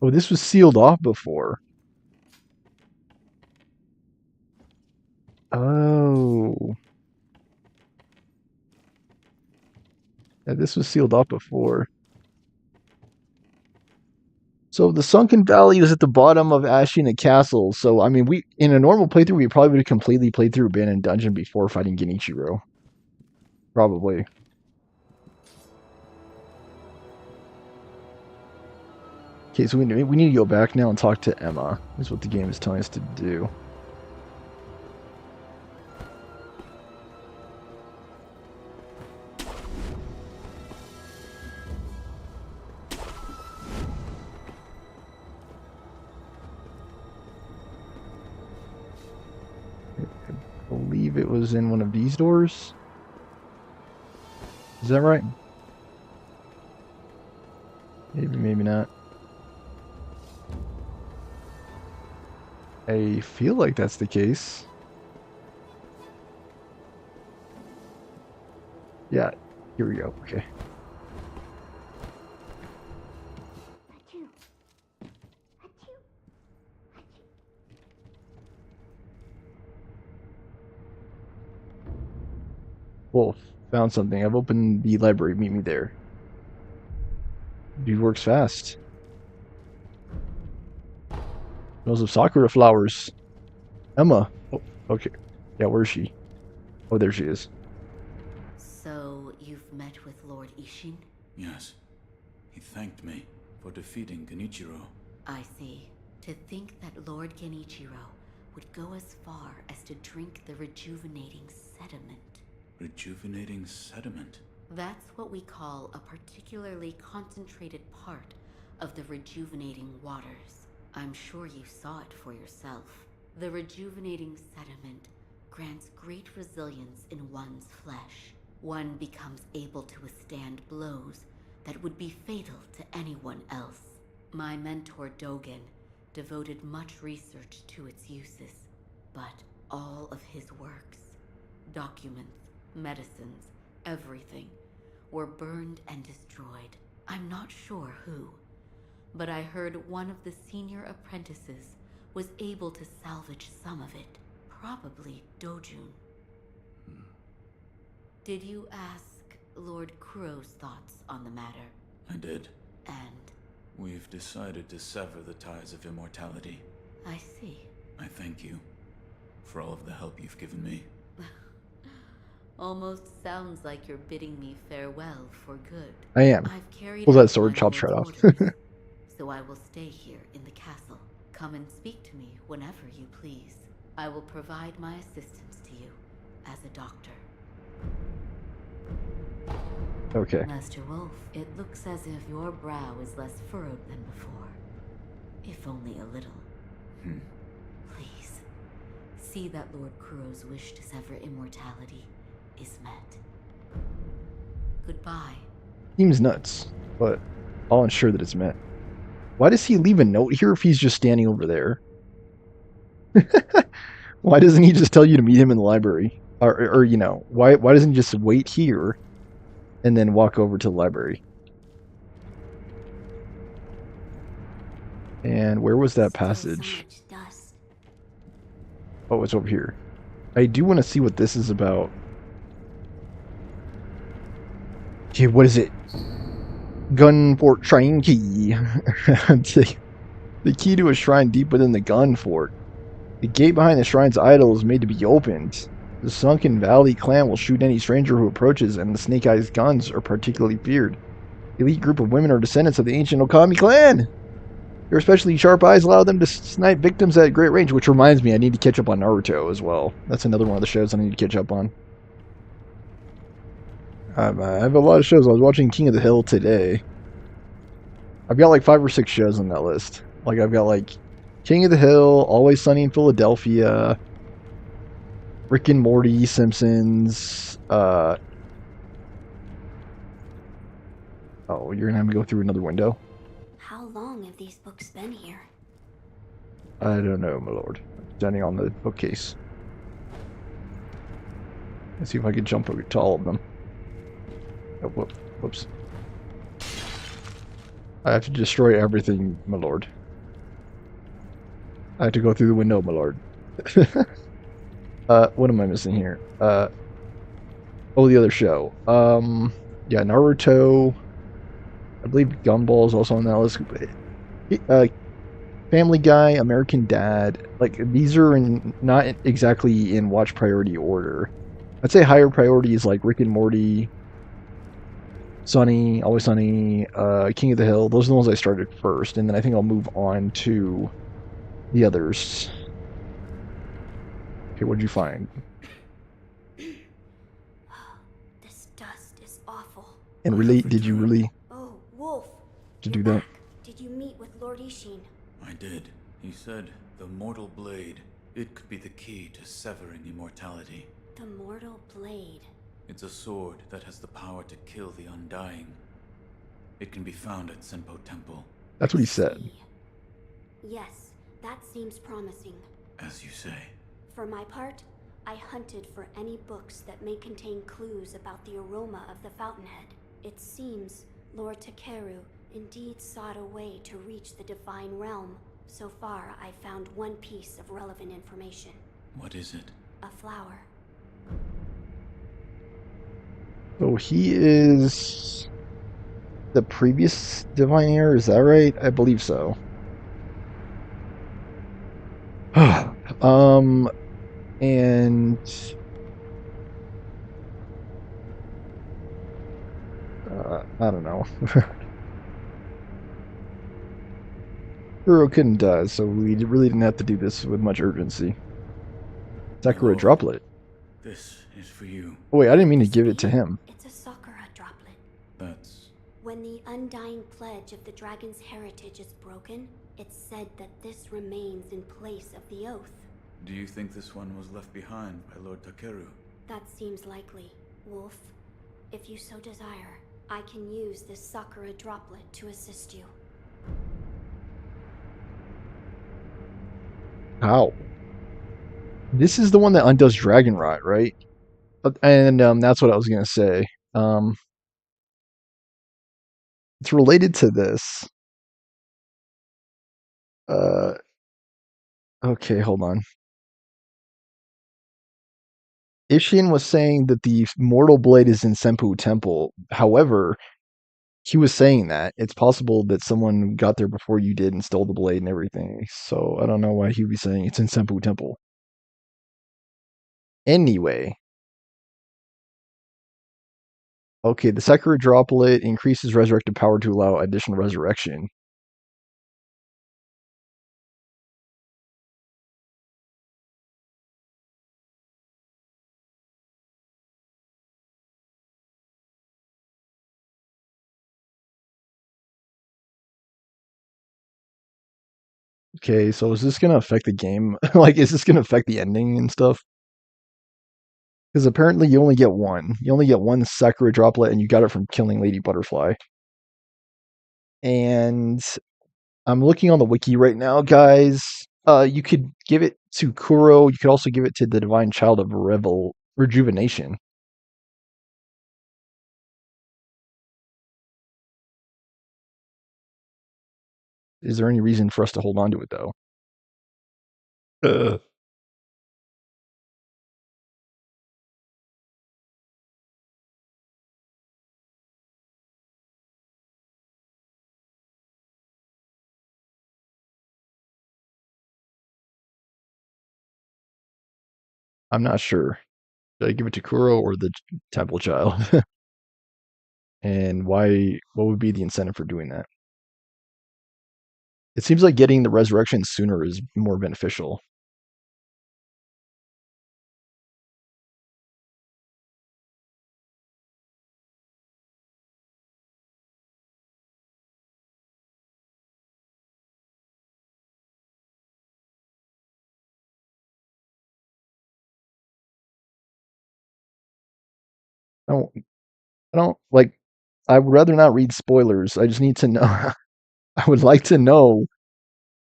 Oh, this was sealed off before. Oh. Yeah, this was sealed off before. So the Sunken Valley is at the bottom of Ashina Castle. So, I mean, we in a normal playthrough, we probably would have completely played through Abandoned Dungeon before fighting Genichiro. Probably. Okay, so we need to go back now and talk to Emma. Is what the game is telling us to do. I believe it was in one of these doors. Is that right? Maybe, maybe not. I feel like that's the case. Yeah, here we go. Okay. Wolf, found something. I've opened the library. Meet me there. Dude works fast. Smells of sakura flowers. Emma. Oh, okay. Yeah, where is she? Oh, there she is. So, you've met with Lord Ishin? Yes. He thanked me for defeating Genichiro. I see. To think that Lord Genichiro would go as far as to drink the rejuvenating sediment. Rejuvenating sediment? That's what we call a particularly concentrated part of the rejuvenating waters. I'm sure you saw it for yourself. The rejuvenating sediment grants great resilience in one's flesh. One becomes able to withstand blows that would be fatal to anyone else. My mentor Dogen devoted much research to its uses, but all of his works, documents, medicines, everything, were burned and destroyed. I'm not sure who, but I heard one of the senior apprentices was able to salvage some of it. Probably Dojun. Did you ask Lord Kuro's thoughts on the matter? I did. And We've decided to sever the ties of immortality. I see. I thank you for all of the help you've given me. Almost sounds like you're bidding me farewell for good. I am. I've carried Pull that out sword, my chops right lord's off. orders, so I will stay here in the castle. Come and speak to me whenever you please. I will provide my assistance to you as a doctor. Okay. Master Wolf, it looks as if your brow is less furrowed than before. If only a little. Please, see that Lord Kuro's wish to sever immortality is met. Goodbye. Seems nuts, but I'll ensure that it's met. Why does he leave a note here if he's just standing over there? Why doesn't he just tell you to meet him in the library? Or you know, why doesn't he just wait here and then walk over to the library? And where was that passage? Oh, it's over here. I do want to see what this is about. Okay, what is it? Gun for train key. This The key to a shrine deep within the gun fort. The gate behind the shrine's idol is made to be opened. The Sunken Valley clan will shoot any stranger who approaches, and the Snake Eyes guns are particularly feared. The elite group of women are descendants of the ancient Okami clan. Their especially sharp eyes allow them to snipe victims at great range, which reminds me, I need to catch up on Naruto as well. That's another one of the shows I need to catch up on. I have a lot of shows. I was watching King of the Hill today. I've got like 5 or 6 shows on that list. Like I've got like King of the Hill, Always Sunny in Philadelphia, Rick and Morty, Simpsons. Oh, you're gonna have me go through another window? How long have these books been here? I don't know, my lord. Standing on the bookcase. Let's see if I can jump over to all of them. Oh, whoops. I have to destroy everything, my lord. I have to go through the window, my lord. What am I missing here? Oh, the other show. Yeah, Naruto. I believe Gumball is also on that list. Family Guy, American Dad. Like, these are not exactly in watch priority order. I'd say higher priority is like Rick and Morty, Sunny, Always Sunny, King of the Hill. Those are the ones I started first, and then I think I'll move on to the others. Okay, what'd you find? This dust is awful. And really, did you really Oh, Wolf. to You're do that? back. Did you meet with Lord Ishin? I did. He said the mortal blade, it could be the key to severing immortality. The mortal blade. It's a sword that has the power to kill the undying. It can be found at Senpo Temple. That's what he said. See. Yes, that seems promising. As you say. For my part, I hunted for any books that may contain clues about the aroma of the fountainhead. It seems Lord Takeru indeed sought a way to reach the divine realm. So far, I found one piece of relevant information. What is it? A flower. So he is the previous divine heir, is that right? I believe so. And I don't know. Kurokin does, so we really didn't have to do this with much urgency. Sakura Lord, droplet. This is for you. Oh wait, I didn't mean to give it to him. It's a Sakura droplet. That's... When the undying pledge of the dragon's heritage is broken, it's said that this remains in place of the oath. Do you think this one was left behind by Lord Takeru? That seems likely, Wolf. If you so desire, I can use this Sakura droplet to assist you. How? This is the one that undoes dragon rot, right? And that's what I was gonna say. It's related to this. Okay, hold on. Ishin was saying that the mortal blade is in Senpu Temple. However, he was saying that it's possible that someone got there before you did and stole the blade and everything. So I don't know why he would be saying it's in Senpu Temple. Anyway, okay, the Sakura droplet increases resurrected power to allow additional resurrection. Okay, so is this gonna affect the game? Like, is this gonna affect the ending and stuff? Because apparently you only get one. You only get one Sakura droplet, and you got it from killing Lady Butterfly. And I'm looking on the wiki right now, guys. You could give it to Kuro. You could also give it to the Divine Child of Rejuvenation. Is there any reason for us to hold on to it, though? I'm not sure. Should I give it to Kuro or the Temple Child? And why? What would be the incentive for doing that? It seems like getting the resurrection sooner is more beneficial. I don't. I don't like. I would rather not read spoilers. I just need to know. I would like to know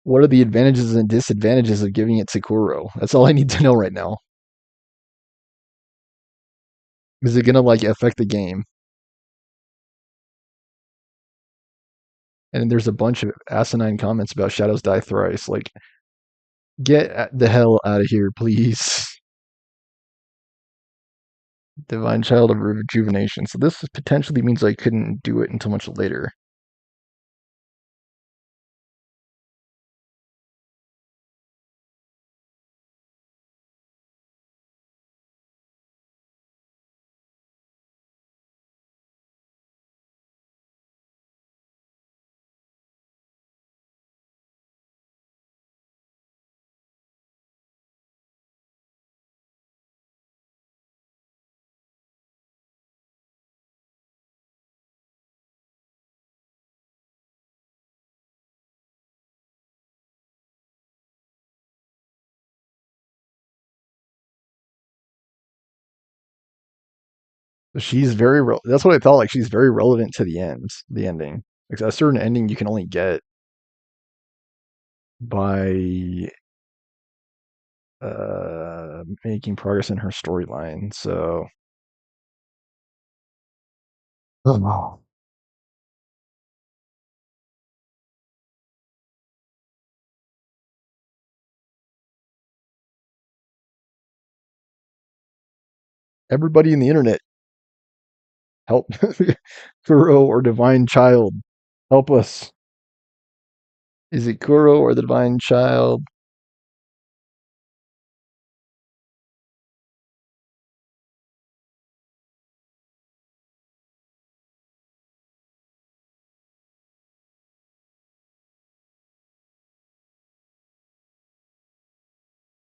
what are the advantages and disadvantages of giving it to Kuro. That's all I need to know right now. Is it gonna like affect the game? And there's a bunch of asinine comments about Shadows Die Thrice. Like, get the hell out of here, please. Divine Child of Rejuvenation. So this potentially means I couldn't do it until much later. She's very that's what I felt like. She's very relevant to the ending. Like a certain ending you can only get by making progress in her storyline. So oh, no. Everybody in the internet, help Kuro or Divine Child. Help us. Is it Kuro or the Divine Child?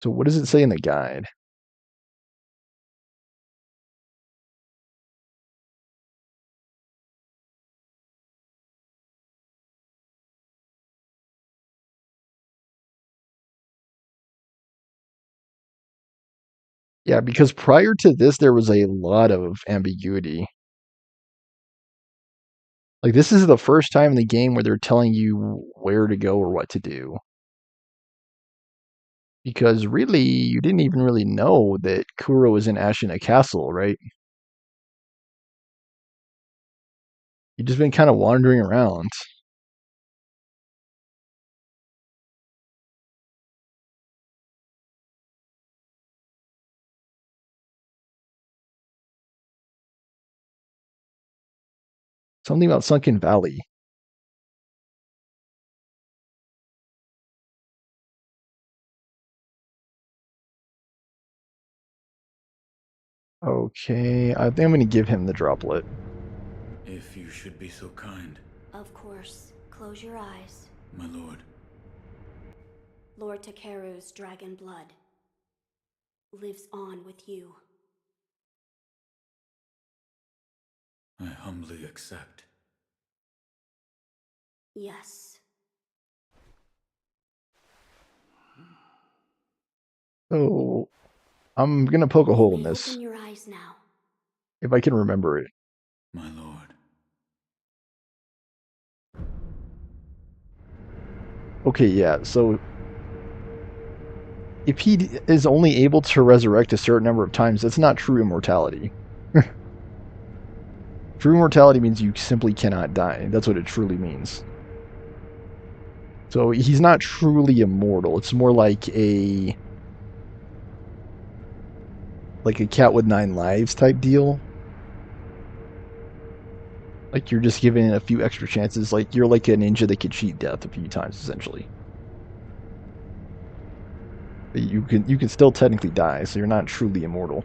So what does it say in the guide? Yeah, because prior to this there was a lot of ambiguity. Like this is the first time in the game where they're telling you where to go or what to do. Because really, you didn't even really know that Kuro was in Ashina Castle, right? You've just been kind of wandering around. Something about Sunken Valley. Okay, I think I'm going to give him the droplet. If you should be so kind. Of course. Close your eyes. My lord. Lord Takeru's dragon blood lives on with you. I humbly accept. Yes. So I'm going to poke a You hole in may this open your eyes now. if I can remember it. My lord. Okay, yeah, so if he is only able to resurrect a certain number of times, that's not true immortality. True immortality means you simply cannot die. That's what it truly means. So he's not truly immortal. It's more like a cat with 9 lives type deal. Like you're just given a few extra chances. Like you're like a ninja that could cheat death a few times, essentially. But you can still technically die, so you're not truly immortal.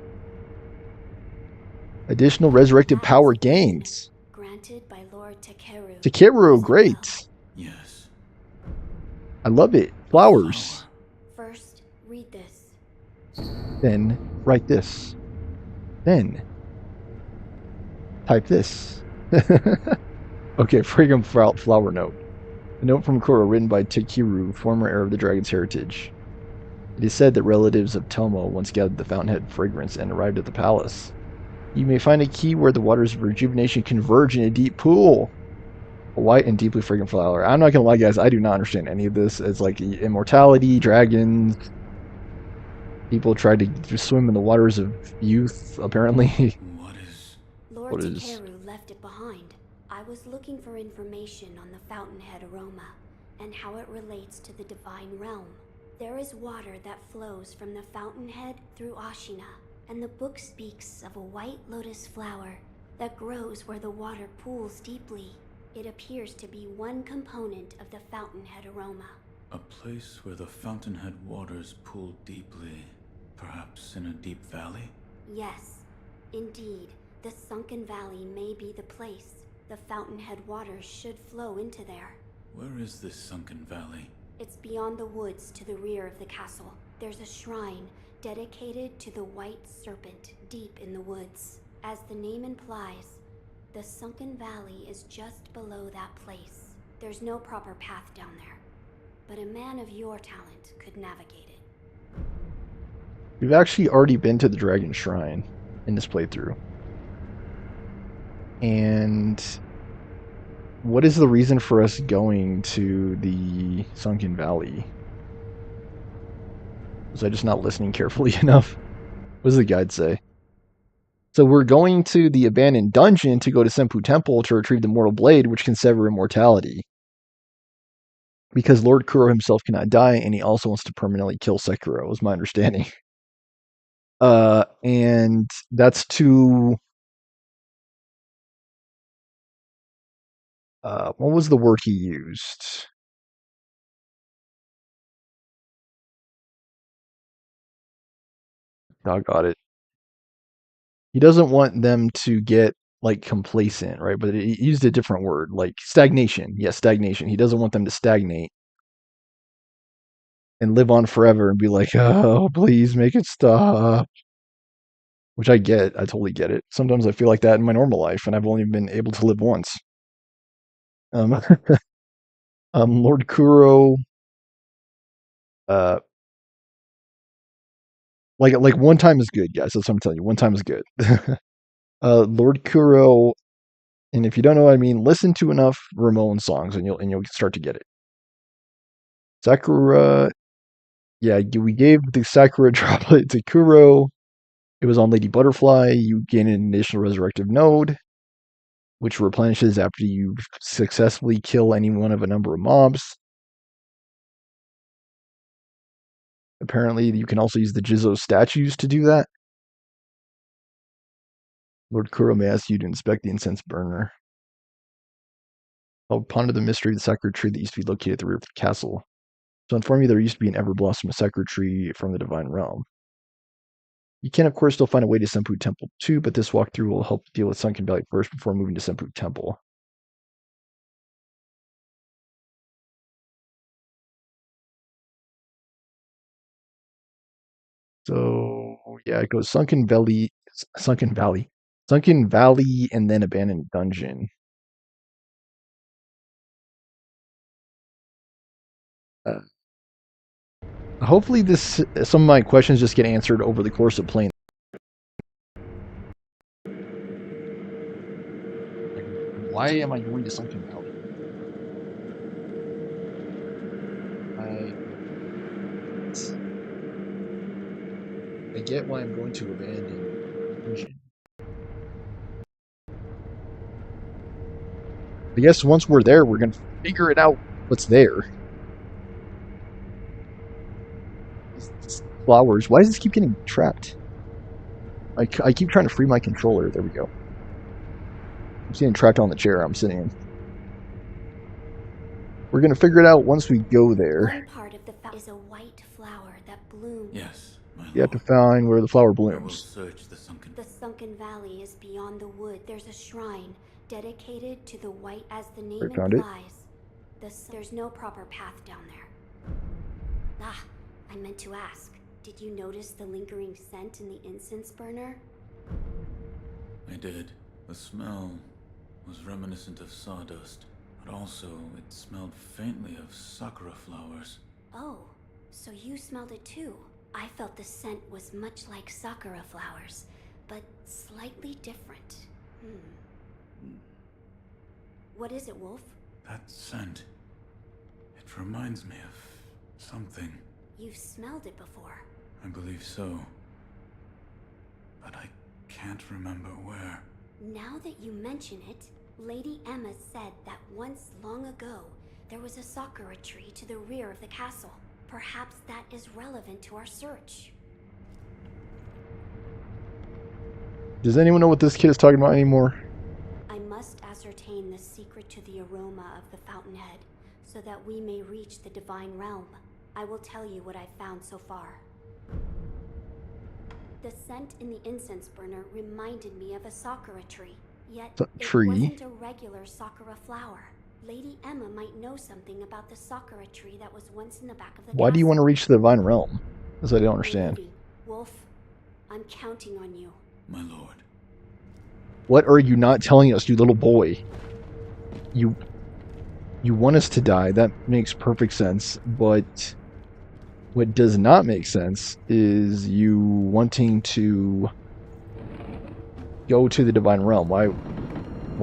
Additional resurrected power gains. Granted by Lord Takeru. Sekiro, great. Yes. I love it. A Flowers. First, read this. Then write this. Then type this. Okay, fragrant flower note. A note from Koro written by Takeru, former heir of the dragon's heritage. It is said that relatives of Tomo once gathered the fountainhead fragrance and arrived at the palace. You may find a key where the waters of rejuvenation converge in a deep pool. A white and deeply fragrant flower. I'm not gonna lie, guys, I do not understand any of this. It's like immortality, dragons. People tried to swim in the waters of youth, apparently. What is... Lord What is- Takeru left it behind. I was looking for information on the fountainhead aroma and how it relates to the divine realm. There is water that flows from the fountainhead through Ashina, and the book speaks of a white lotus flower that grows where the water pools deeply. It appears to be one component of the fountainhead aroma. A place where the fountainhead waters pool deeply, perhaps in a deep valley? Yes, indeed, the sunken valley may be the place. The fountainhead waters should flow into there. Where is this sunken valley? It's beyond the woods to the rear of the castle. There's a shrine dedicated to the white serpent deep in the woods. As the name implies, the sunken valley is just below that place. There's no proper path down there, but a man of your talent could navigate it. We've actually already been to the Dragon Shrine in this playthrough. And what is the reason for us going to the Sunken Valley? Was I just not listening carefully enough? What does the guide say? So we're going to the abandoned dungeon to go to Senpu Temple to retrieve the Mortal Blade, which can sever immortality. Because Lord Kuro himself cannot die, and he also wants to permanently kill Sekiro, was my understanding. And that's to... what was the word he used? Doggone it. He doesn't want them to get like complacent, right? But he used a different word, like stagnation. Yes, stagnation. He doesn't want them to stagnate and live on forever and be like, oh, please make it stop. Which I get. I totally get it. Sometimes I feel like that in my normal life, and I've only been able to live once. Um, Lord Kuro, uh, like one time is good, guys. That's what I'm telling you. One time is good. Lord Kuro, and if you don't know what I mean, listen to enough Ramon songs, and you'll start to get it. Sakura, yeah, we gave the Sakura droplet to Kuro. It was on Lady Butterfly. You gain an additional resurrective node, which replenishes after you successfully kill any one of a number of mobs. Apparently, you can also use the Jizo statues to do that. Lord Kuro may ask you to inspect the incense burner. I'll ponder the mystery of the Sakura tree that used to be located at the rear of the castle. So inform you there used to be an ever-blossoming Sakura tree from the divine realm. You can, of course, still find a way to Senpu Temple too, but this walkthrough will help deal with Sunken Valley first before moving to Senpu Temple. So yeah, it goes Sunken Valley, and then Abandoned Dungeon. Hopefully, some of my questions just get answered over the course of playing. Why am I going to Sunken Valley? I get why I'm going to Abandoned Dungeon. I guess once we're there, we're going to figure it out what's there. These flowers. Why does this keep getting trapped? I keep trying to free my controller. There we go. I'm getting trapped on the chair I'm sitting in. We're going to figure it out once we go there. One part of the is a white flower that bloom. Yes, my You have to lord. find where the flower I will blooms. search the sunken... The sunken valley is beyond the wood. There's a shrine dedicated to the white, as the I name found it. implies. There's no proper path down there. Ah, I meant to ask. Did you notice the lingering scent in the incense burner? I did. The smell was reminiscent of sawdust, but also it smelled faintly of sakura flowers. Oh, so you smelled it too. I felt the scent was much like sakura flowers, but slightly different. What is it, Wolf? That scent. It reminds me of something. You've smelled it before. I believe so. But I can't remember where. Now that you mention it, Lady Emma said that once long ago, there was a sakura tree to the rear of the castle. Perhaps that is relevant to our search. Does anyone know what this kid is talking about anymore? I must ascertain the secret to the aroma of the fountainhead, so that we may reach the divine realm. I will tell you what I've found so far. The scent in the incense burner reminded me of a sakura tree, yet it wasn't a regular sakura flower. Lady Emma might know something about the sakura tree that was once in the back of the Why castle. do you want to reach the divine realm? That's what I don't understand. Lady, Wolf, I'm counting on you. My lord. What are you not telling us, you little boy? You want us to die. That makes perfect sense. But what does not make sense is you wanting to go to the divine realm. Why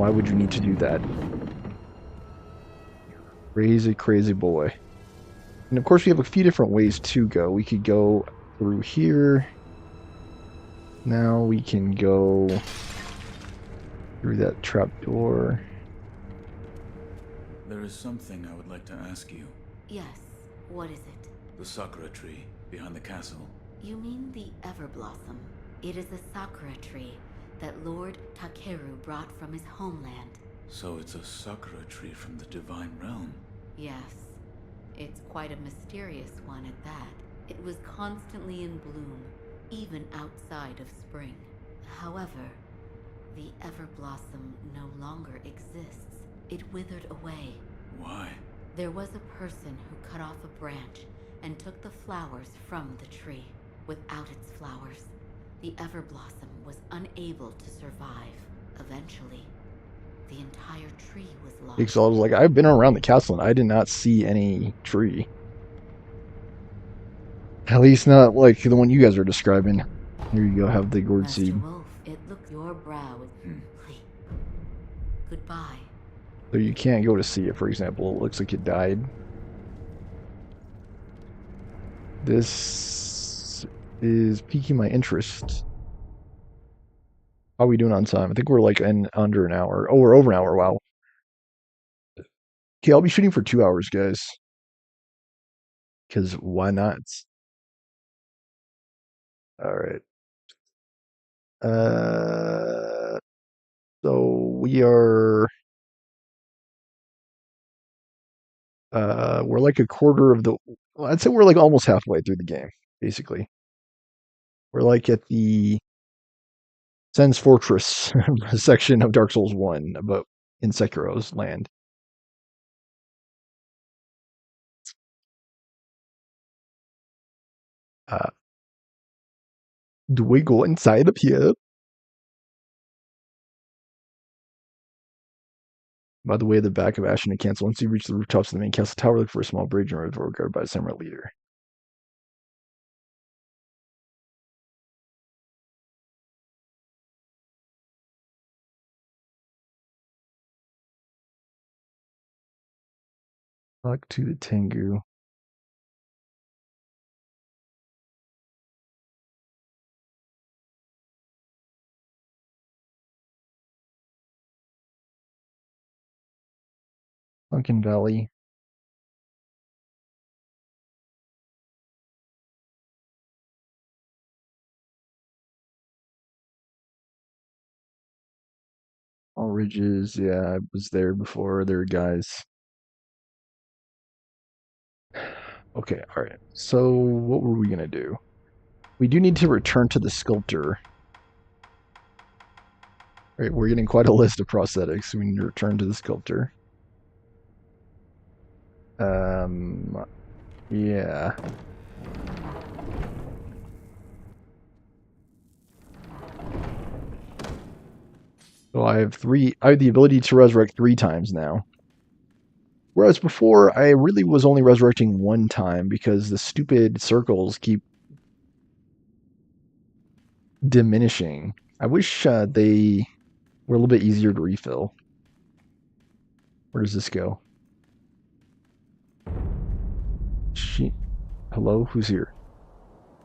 would you need to do that? Crazy, crazy boy. And of course, we have a few different ways to go. We could go through here. Now we can go through that trap door. There is something I would like to ask you. Yes, what is it? The sakura tree behind the castle. You mean the Everblossom? It is a sakura tree that Lord Takeru brought from his homeland. So it's a sakura tree from the divine realm. Yes, it's quite a mysterious one at that. It was constantly in bloom, even outside of spring. However, the Everblossom no longer exists. It withered away. Why? There was a person who cut off a branch and took the flowers from the tree. Without its flowers, the Everblossom was unable to survive. Eventually, the entire tree was lost. Ixal was like, I've been around the castle and I did not see any tree. At least not like the one you guys are describing. Here you go, have the gourd Master seed. Wolf, it looks your brow is complete. Goodbye. So you can't go to see it, for example. It looks like it died. This is piquing my interest. How are we doing on time? I think we're like under an hour. Oh, we're over an hour. Wow. Okay, I'll be shooting for 2 hours, guys. Because why not? All right. So we are. We're like a quarter of the. Well, I'd say we're like almost halfway through the game, basically. We're like at the Sen's Fortress section of Dark Souls 1, but in Sekiro's land. Uh, do we go inside of here? By the way, the back of Ashen and Cancel. Once you reach the rooftops of the main castle tower, look for a small bridge and reservoir guarded by a samurai leader. Talk to the Tengu. Sunken Valley. All ridges. Yeah, I was there before. There were guys. Okay, alright. So, what were we gonna do? We do need to return to the sculptor. Right, we're getting quite a list of prosthetics, so we need to return to the sculptor. Yeah. So I have the ability to resurrect 3 times now. Whereas before, I really was only resurrecting 1 time because the stupid circles keep diminishing. I wish they were a little bit easier to refill. Where does this go? She, hello, who's here?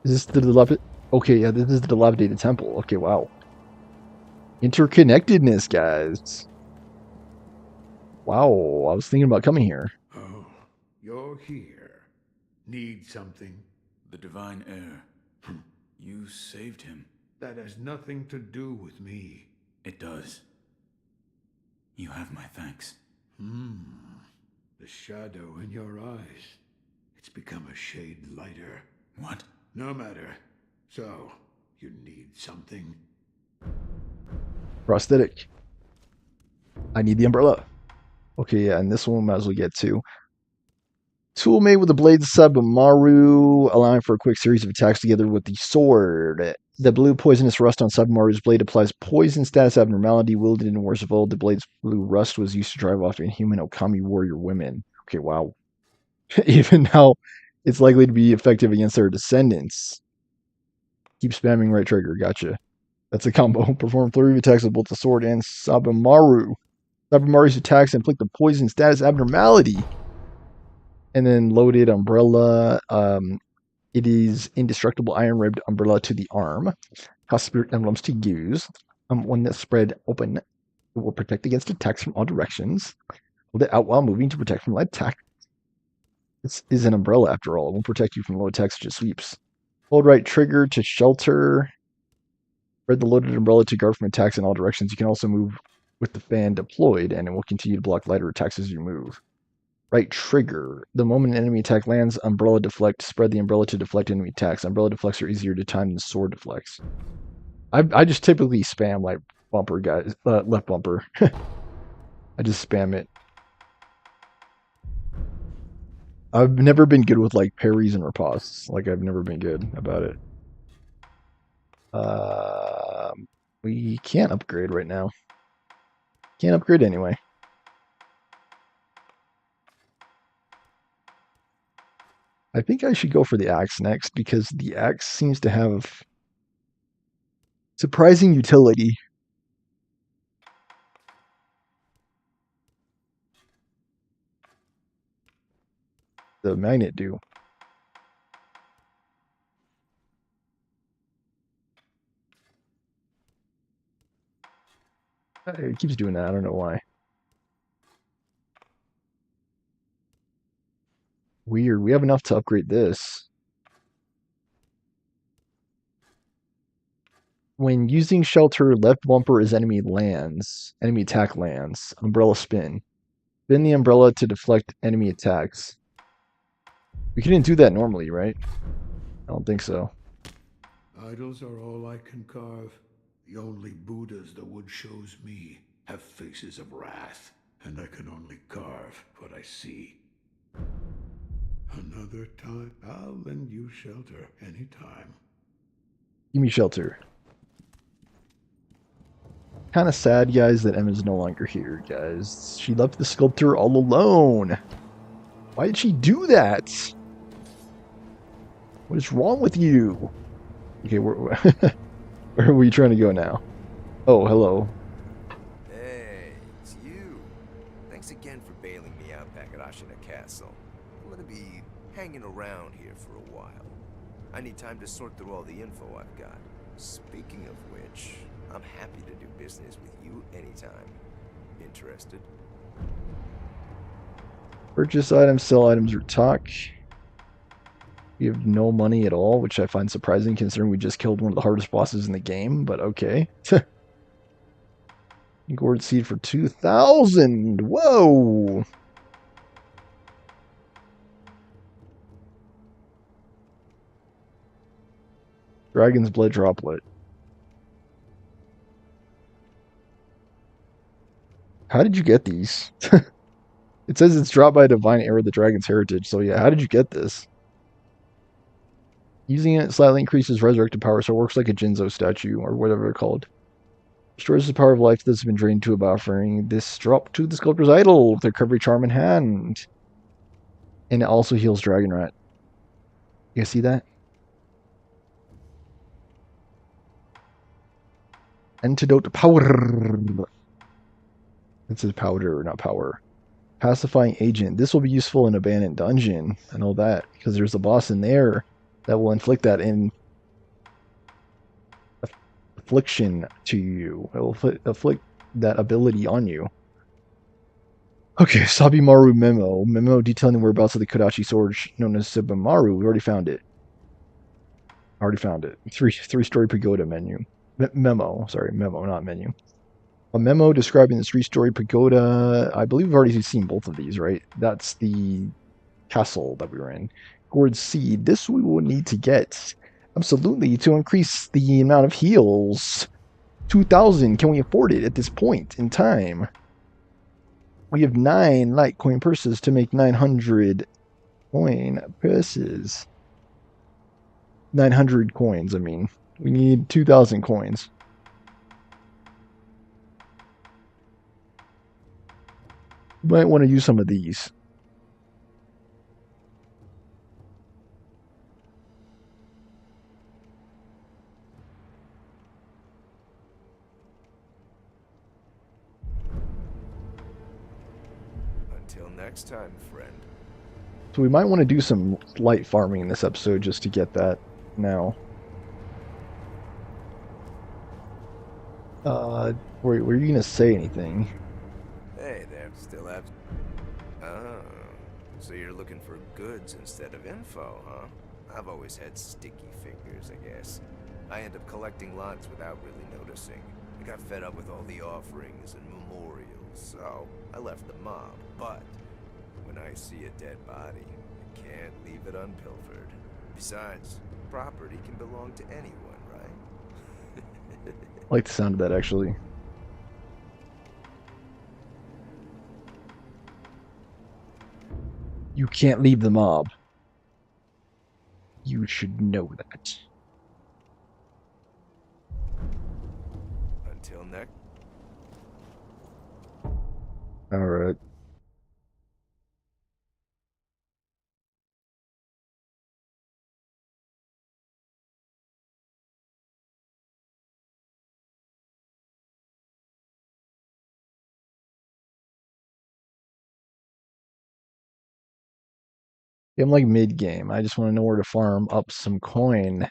Is this the dilapid? Okay, yeah, this is the dilapidated temple. Okay, wow. Interconnectedness, guys. Wow, I was thinking about coming here. Oh, you're here. Need something? The divine heir. You saved him. That has nothing to do with me. It does. You have my thanks. The shadow in your eyes. It's become a shade lighter. What? No matter. So, you need something? Prosthetic. I need the umbrella. Okay, yeah, and this one we might as well get to. Tool made with the blade Sabamaru, allowing for a quick series of attacks together with the sword. The blue poisonous rust on Sabamaru's blade applies poison status abnormality. Wielded in Wars of Old, the blade's blue rust was used to drive off inhuman Okami warrior women. Okay, wow. Even now, it's likely to be effective against their descendants. Keep spamming right trigger. Gotcha. That's a combo. Perform 3 attacks with both the sword and Sabamaru. Sabamaru's attacks inflict the poison status abnormality. And then loaded umbrella. It is indestructible iron ribbed umbrella to the arm. Cost spirit emblems to use. When that's spread open, it will protect against attacks from all directions. Hold it out while moving to protect from light attack. This is an umbrella after all. It won't protect you from low attacks such as sweeps. Hold right trigger to shelter. Spread the loaded umbrella to guard from attacks in all directions. You can also move with the fan deployed, and it will continue to block lighter attacks as you move. Right trigger. The moment an enemy attack lands, umbrella deflect. Spread the umbrella to deflect enemy attacks. Umbrella deflects are easier to time than sword deflects. I just typically spam like bumper guys, left bumper. I just spam it. I've never been good with like parries and ripostes. Like I've never been good about it. We can't upgrade right now. Can't upgrade anyway. I think I should go for the axe next because the axe seems to have surprising utility. The magnet do. It keeps doing that. I don't know why. Weird. We have enough to upgrade this. When using shelter, left bumper as enemy attack lands. Umbrella spin. Spin the umbrella to deflect enemy attacks. We couldn't do that normally, right? I don't think so. Idols are all I can carve. The only Buddhas the wood shows me have faces of wrath, and I can only carve what I see. Another time, I'll lend you shelter anytime. Give me shelter. Kind of sad, guys, that Emma's no longer here, guys. She left the sculptor all alone. Why did she do that? What is wrong with you? Okay, where are we trying to go now? Oh, hello. Hey, it's you. Thanks again for bailing me out back at Ashina Castle. I'm gonna be hanging around here for a while. I need time to sort through all the info I've got. Speaking of which, I'm happy to do business with you anytime. Interested? Purchase items, sell items, or talk. We have no money at all, which I find surprising considering we just killed one of the hardest bosses in the game, but okay. Gourd seed for 2,000. Whoa! Dragon's blood droplet. How did you get these? It says it's dropped by a divine heir of the dragon's heritage. So yeah, how did you get this? Using it slightly increases resurrected power, so it works like a Jinzo statue or whatever they're called. Restores the power of life that's been drained to a offering this drop to the sculptor's idol with recovery charm in hand. And it also heals Dragon Rat. You guys see that? Antidote power. It says powder, not power. Pacifying agent. This will be useful in abandoned dungeon. I know that because there's a boss in there that will inflict that in affliction to you. It will afflict that ability on you. Okay, Sabimaru memo. Memo detailing the whereabouts of the Kodachi sword known as Sabimaru. We already found it. Already found it. Three-story pagoda menu. Memo. Sorry, memo, not menu. A memo describing this three-story pagoda. I believe we've already seen both of these, right? That's the castle that we were in. Gourd seed. This we will need to get. Absolutely, to increase the amount of heals. 2,000. Can we afford it at this point in time? We have 9 Litecoin purses to make 900 coin purses. 900 coins, I mean. We need 2,000 coins. You might want to use some of these. Until next time, friend. So we might want to do some light farming in this episode just to get that now. Were you gonna say anything? Hey there, still have... Oh, so you're looking for goods instead of info, huh? I've always had sticky fingers, I guess. I end up collecting lots without really noticing. I got fed up with all the offerings and memorials, so I left the mob. But when I see a dead body, I can't leave it unpilfered. Besides, property can belong to anyone, right? I like the sound of that actually. You can't leave the mob. You should know that. Until next... Alright. I'm like mid game. I just want to know where to farm up some coin.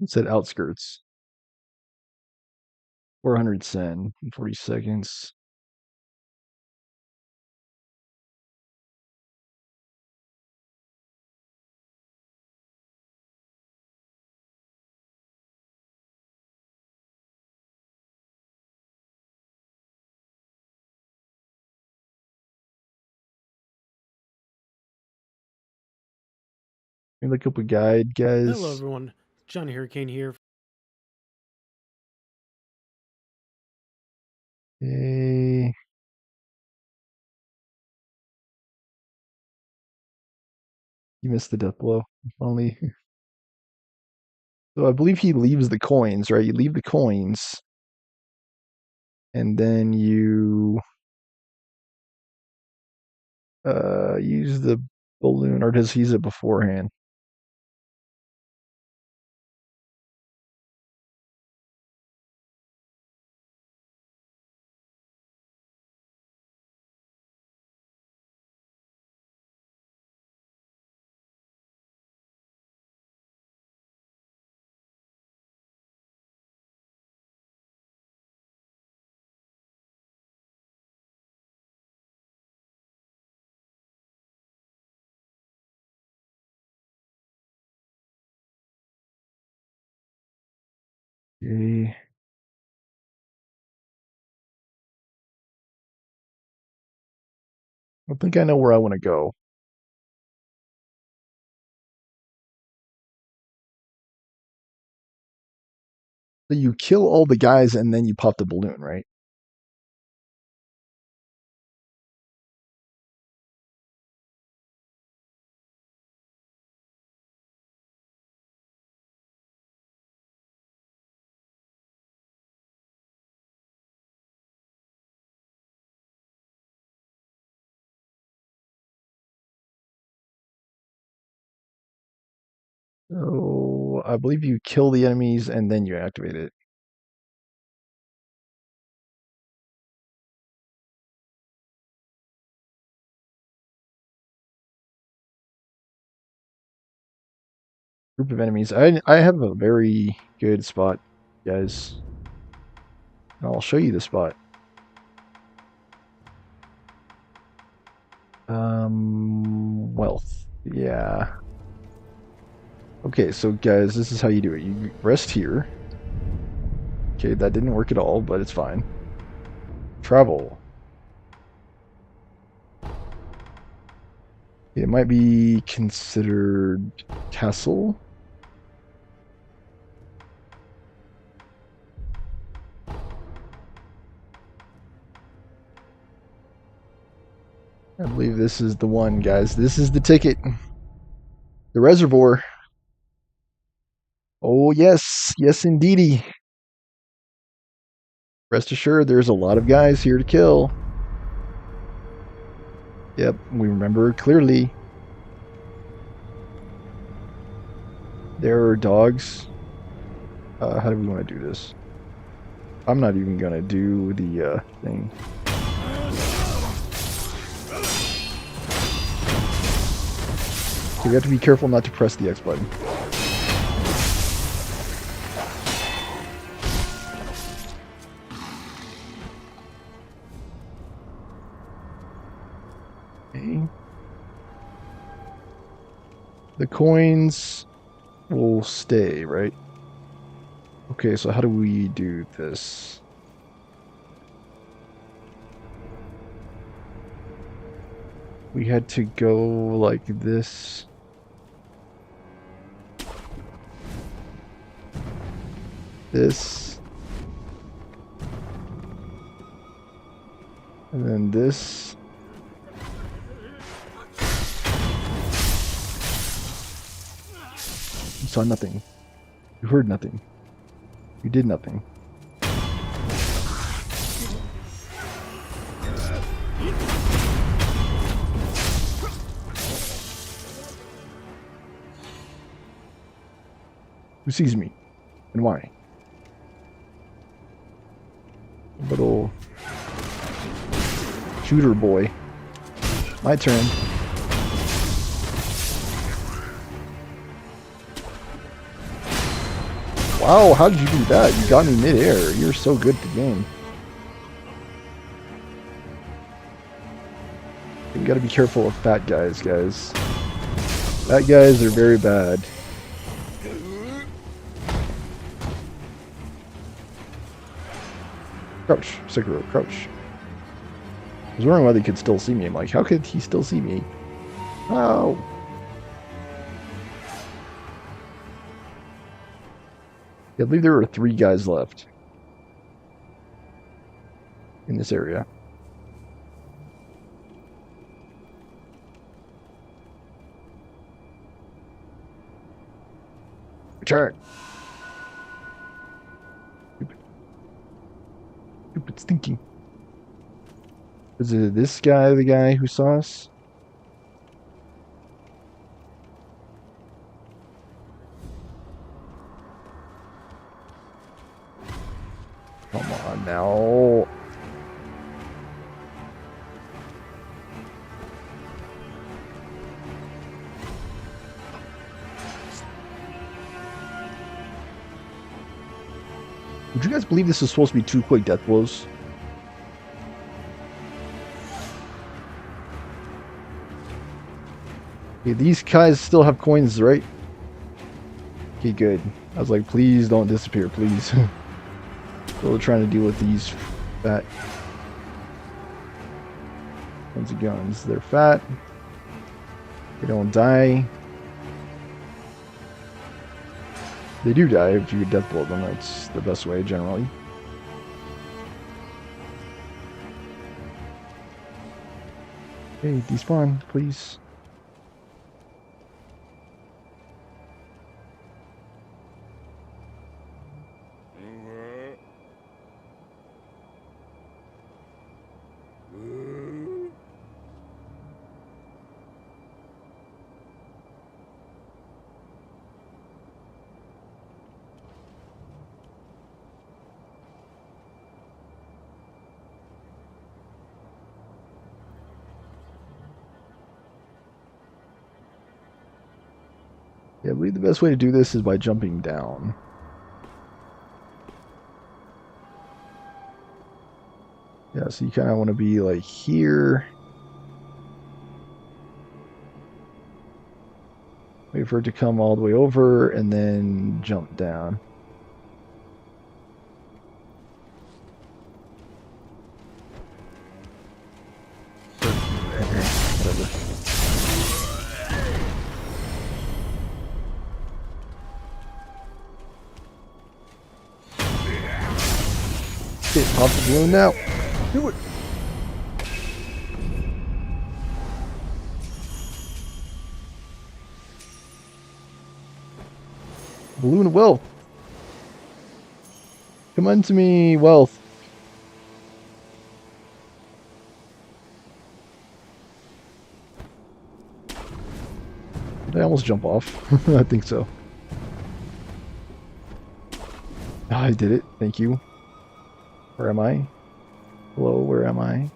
It said outskirts. 400 sen. 40 seconds. Let me look up a guide, Hello, guys. everyone. Johnny Hurricane here. Hey. You missed the death blow. Only. So I believe he leaves the coins, right? You leave the coins, and then you use the balloon, or does he use it beforehand? Okay. I think I know where I want to go. So you kill all the guys and then you pop the balloon, right? So I believe you kill the enemies and then you activate it. Group of enemies. I have a very good spot, guys. I'll show you the spot. Wealth. Yeah. Okay, so guys, this is how you do it. You rest here. Okay, that didn't work at all, but it's fine. Travel. It might be considered castle. I believe this is the one, guys. This is the ticket. The reservoir. Oh, yes. Yes, indeedy. Rest assured, there's a lot of guys here to kill. Yep, we remember clearly. There are dogs. How do we want to do this? I'm not even going to do the thing. Okay, we have to be careful not to press the X button. Okay. The coins will stay, right? Okay, so how do we do this? We had to go like this. This. And then this. You saw nothing. You heard nothing. You did nothing. Who sees me? And why? Little shooter boy. My turn. Wow, how did you do that? You got me mid-air. You're so good at the game. You gotta be careful of fat guys, guys. Fat guys are very bad. Crouch, Sekiro, crouch. I was wondering why they could still see me. I'm like, how could he still see me? Oh. I believe there are 3 guys left in this area. Return. Stupid thinking. Is it this guy the guy who saw us? Come on now. Would you guys believe this is supposed to be 2 quick death blows? Okay, these guys still have coins, right? Okay, good. I was like, please don't disappear, please. Still trying to deal with these fat tons of guns. They're fat. They don't die. They do die if you death blow them. That's the best way generally. Hey, despawn, please. Yeah, I believe the best way to do this is by jumping down. Yeah, so you kind of want to be like here. Wait for it to come all the way over and then jump down. Whatever. Okay, pop the balloon now. Do it. Balloon of wealth. Come unto me, wealth. Did I almost jump off? I think so. Ah, I did it. Thank you. Where am I? Hello, where am I?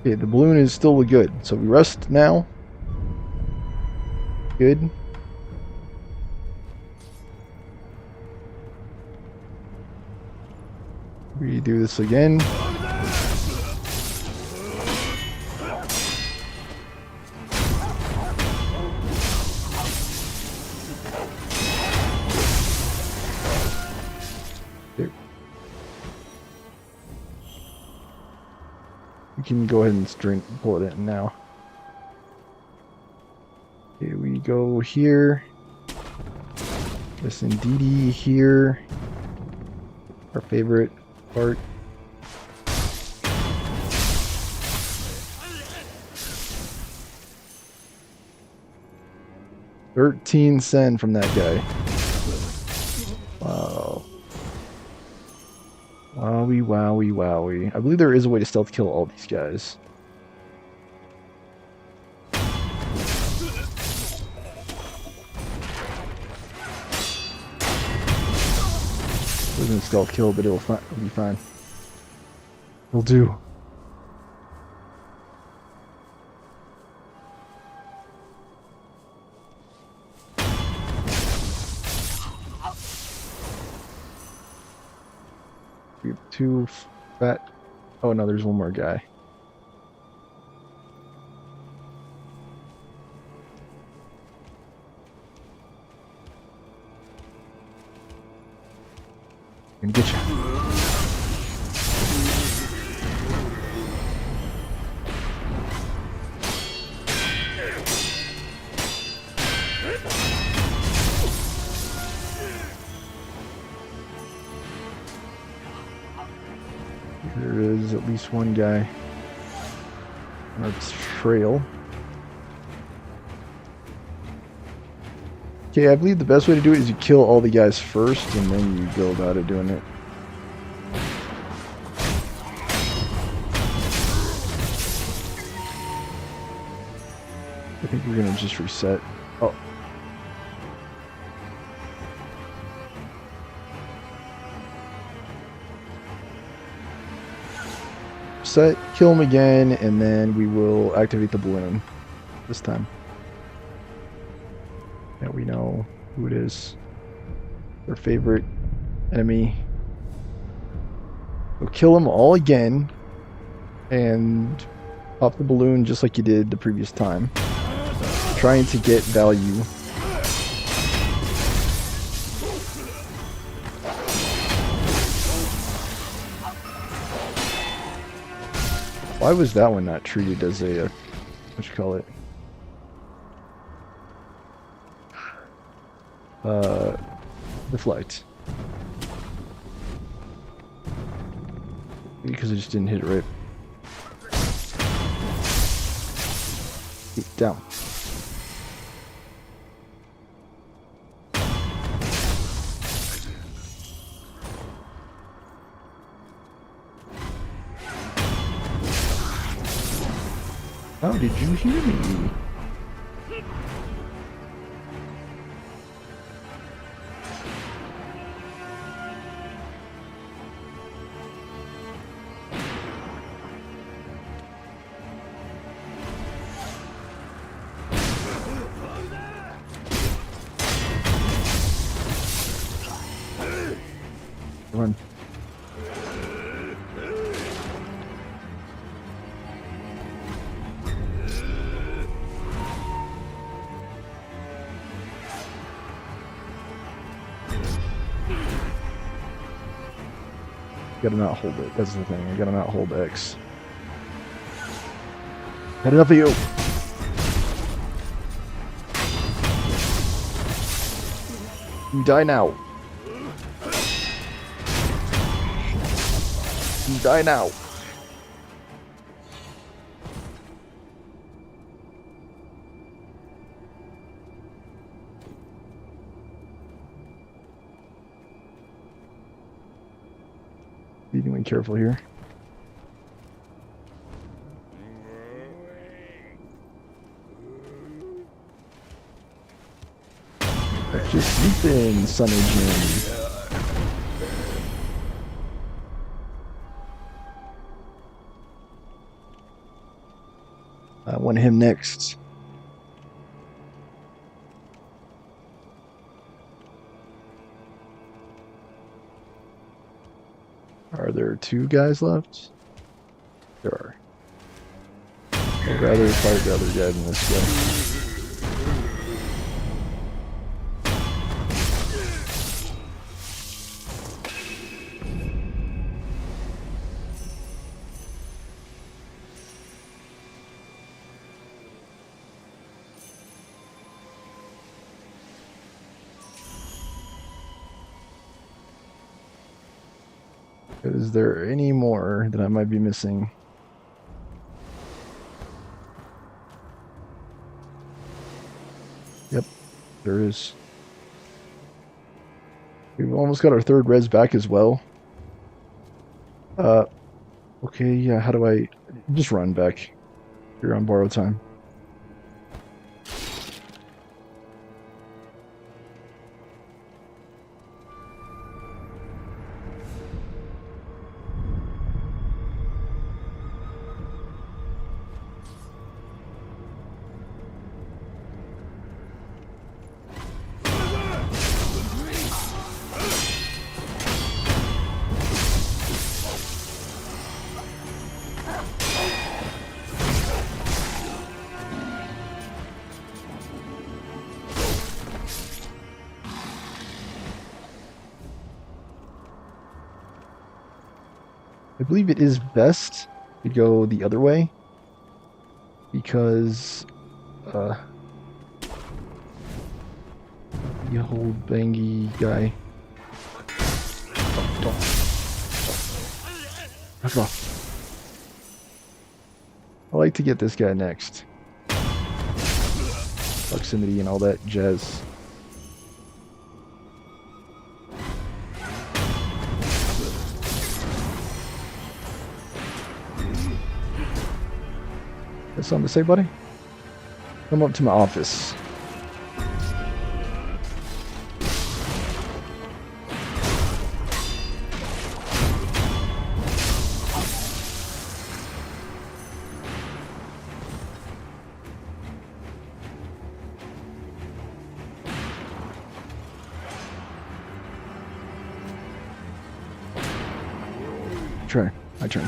Okay, the balloon is still good. So we rest now. Good. We do this again. There. We can go ahead and pull it in now. Okay, we go here. This indeedy here. Our favorite part. $13 from that guy. Wow. Wowie, wowie, wowie. I believe there is a way to stealth kill all these guys. Isn't stealth kill, but it'll be fine. It'll do. We have two fat. Oh no, there's one more guy. Gonna get you. There is at least one guy on our trail. Okay, I believe the best way to do it is you kill all the guys first, and then you go about it doing it. I think we're gonna just reset. Oh. Set, kill him again, and then we will activate the balloon this time. Yeah, we know who it is. Our favorite enemy. We'll kill them all again. and pop the balloon just like you did the previous time. Trying to get value. Why was that one not treated as a what you call it? Deflect. Because I just didn't hit it right. Down. How did you hear me? Run. Gotta not hold it. That's the thing. I gotta not hold X. Had enough of you. You die now. You die now. Be doing careful here. Just sleeping, Son of Jim. I want him next. Are there two guys left? There are. I'd rather fight the other guy than this guy. Is there any more that I might be missing? Yep, there is. We've almost got our third res back as well. Okay, yeah, how do I just run back? You're on borrowed time. I believe it is best to go the other way because the whole bangy guy. Oh, don't. Knock it off. I like to get this guy next. Proximity and all that jazz. Got something to say, buddy? Come up to my office. Try. My turn.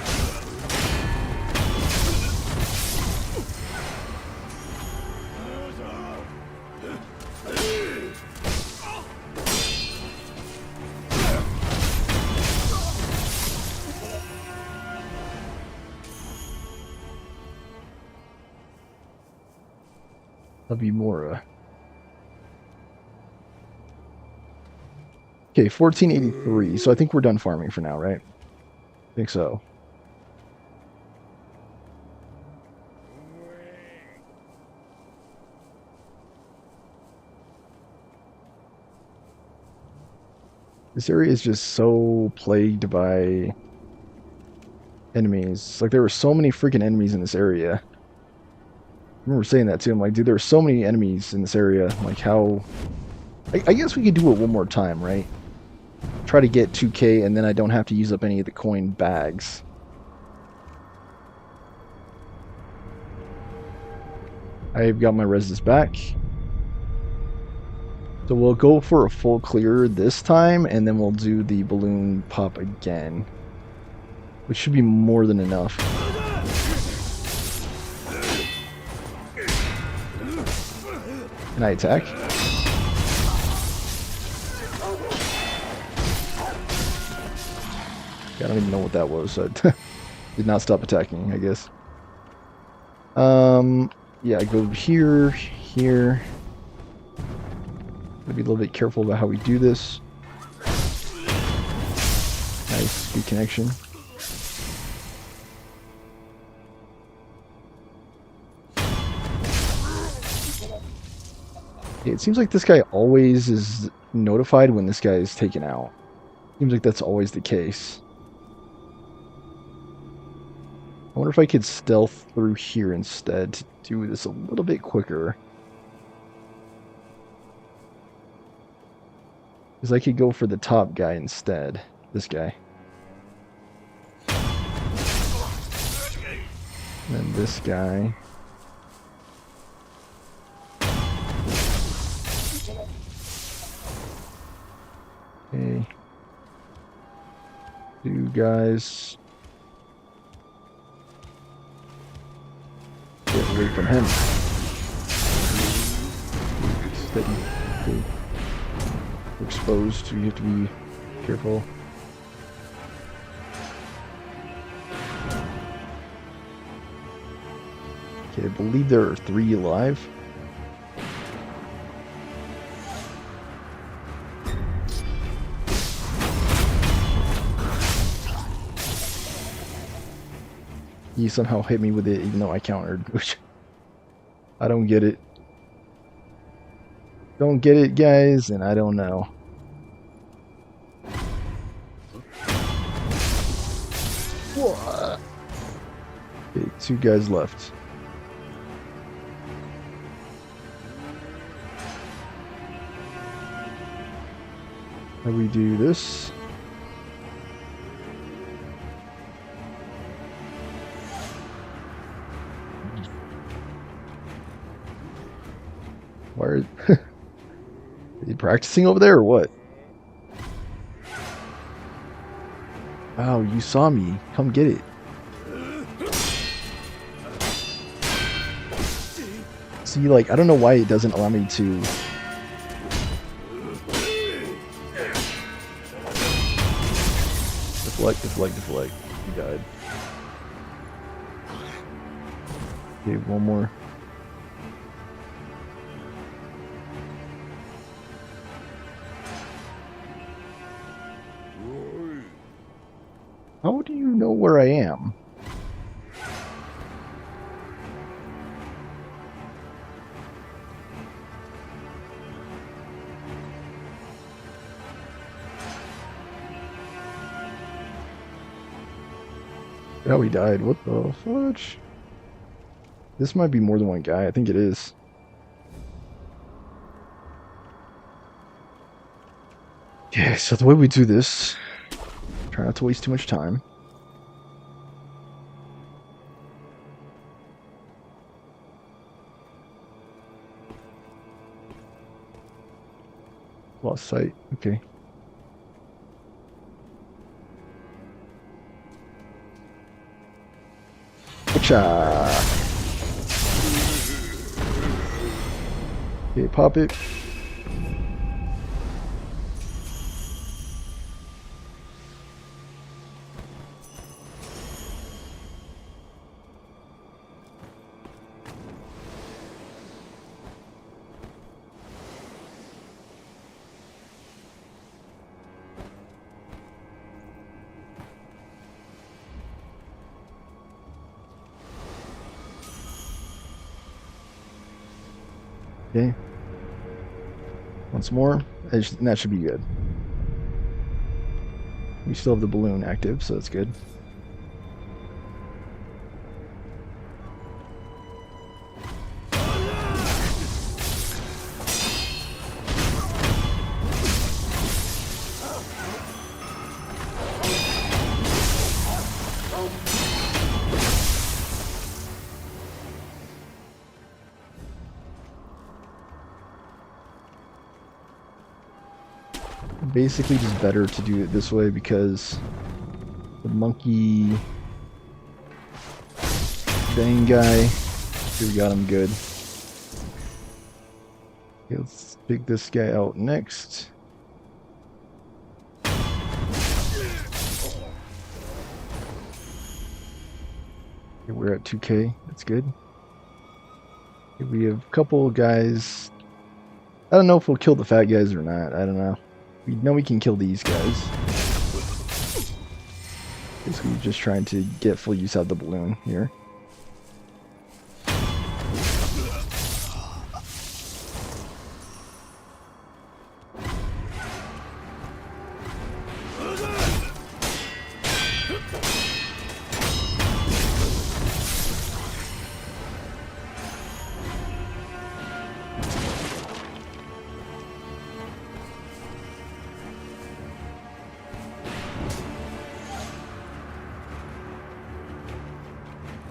Mora. Okay, 1483. So I think we're done farming for now, right? I think so. This area is just so plagued by enemies. Like, there were so many freaking enemies in this area. I remember saying that too. I'm like, dude, there are so many enemies in this area. Like, how... I guess we could do it one more time, right? Try to get 2k, and then I don't have to use up any of the coin bags. I've got my reses back. So we'll go for a full clear this time, and then we'll do the balloon pop again. Which should be more than enough. Can I attack? I don't even know what that was. So I did not stop attacking, I guess. Yeah, go here, here. Gotta be a little bit careful about how we do this. Nice, good connection. It seems like this guy always is notified when this guy is taken out. Seems like that's always the case. I wonder if I could stealth through here instead to do this a little bit quicker. Because I could go for the top guy instead. This guy. And then this guy. Okay. Two guys. Get away from him. Steady. Okay. We're exposed, so you have to be careful. Okay, I believe there are 3 alive. He somehow hit me with it even though I countered, which I don't get it. Don't get it, guys, and I don't know. What? Okay, 2 guys left. How do we do this? Why are you practicing over there or what? Wow, you saw me. Come get it. See, like, I don't know why it doesn't allow me to... Deflect, deflect, deflect. He died. Okay, one more. How do you know where I am? Oh, he died. What the fudge? This might be more than one guy. I think it is. Okay, so the way we do this, try not to waste too much time. Lost sight. Okay. Gotcha. Okay, pop it. Okay. Once more, and that should be good. We still have the balloon active, so that's good. Basically just better to do it this way because the monkey bang guy, here we got him good. Okay, let's take this guy out next. Okay, we're at 2k, that's good. Okay, we have a couple guys. I don't know if we'll kill the fat guys or not, I don't know. We know we can kill these guys. Basically just trying to get full use out of the balloon here.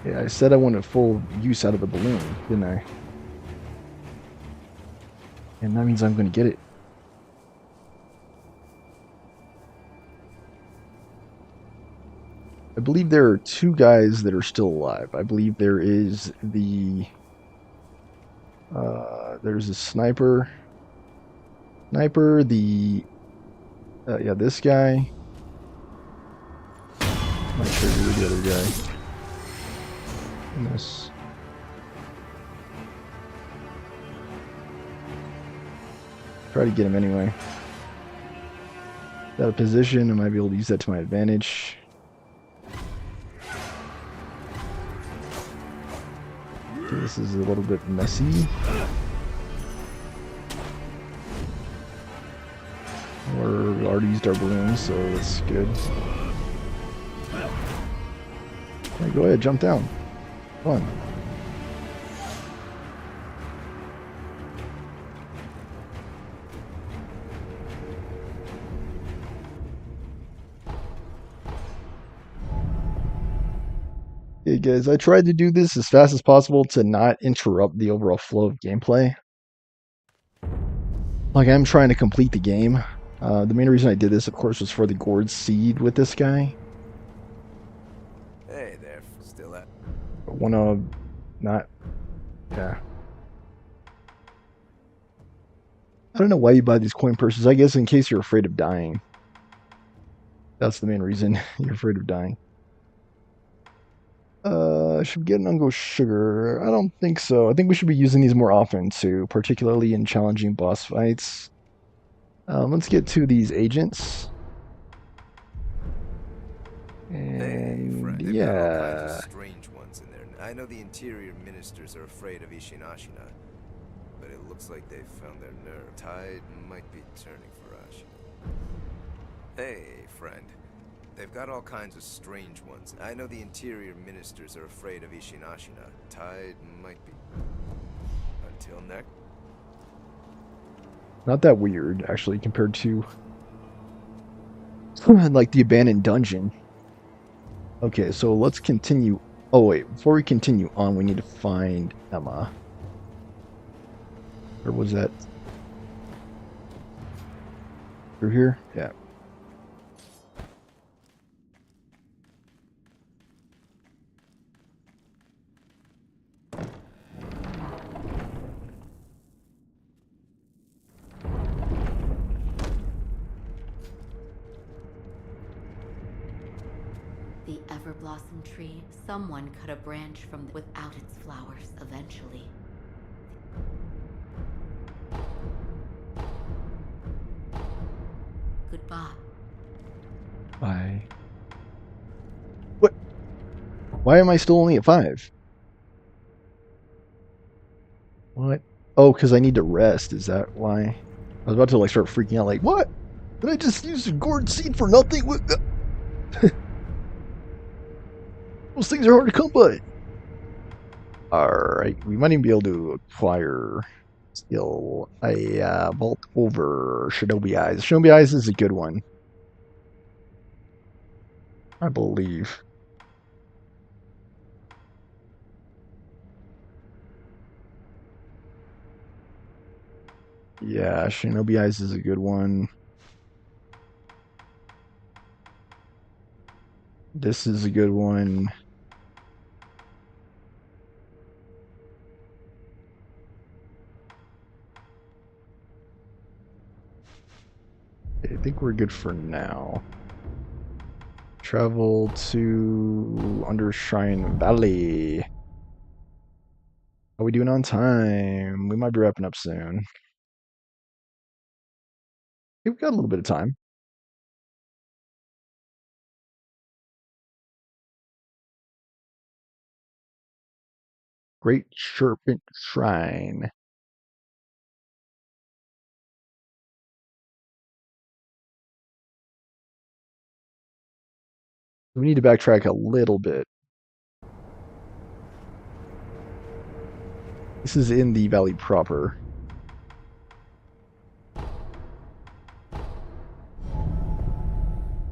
Yeah, I said I wanted full use out of the balloon, didn't I? And that means I'm going to get it. I believe there are two guys that are still alive. I believe there is there's a sniper. Yeah, this guy. I'm not sure who the other guy. And this. Try to get him anyway. Out of position, I might be able to use that to my advantage. Okay, this is a little bit messy. We're already used our balloons, so that's good. Right, go ahead, jump down. Come on. Hey guys, I tried to do this as fast as possible to not interrupt the overall flow of gameplay. Like, I'm trying to complete the game. The main reason I did this, of course, was for the gourd seed with this guy. Hey there, still at. But wanna not, yeah. I don't know why you buy these coin purses. I guess in case you're afraid of dying. That's the main reason you're afraid of dying. Should we get an Ungo Sugar? I don't think so. I think we should be using these more often too, particularly in challenging boss fights. Let's get to these agents. Hey, friend. And They've got all kinds yeah. of strange ones in there. I know the interior ministers are afraid of Ishinashina, but it looks like they've found their nerve. Tide might be turning for Ashina. Hey, friend. They've got all kinds of strange ones. I know the interior ministers are afraid of Ishinashina. Tide might be. Until next. Not that weird, actually, compared to like the abandoned dungeon. Okay, so let's continue. Oh wait, before we continue on, we need to find Emma. Or was that through here? Yeah. The Everblossom tree, someone cut a branch from without its flowers eventually. Goodbye. Bye. What? Why am I still only at 5? What Oh, because I need to rest. Is that why? I was about to like start freaking out. Like, what? Did I just use a gourd seed for nothing? Those things are hard to come by. All right, we might even be able to acquire skill a vault over Shinobi Eyes. Shinobi Eyes is a good one, I believe. Yeah, Shinobi Eyes is a good one. This is a good one. I think we're good for now. Travel to Under Shrine Valley. How are we doing on time? We might be wrapping up soon. We've got a little bit of time. Great Serpent Shrine. We need to backtrack a little bit. This is in the valley proper.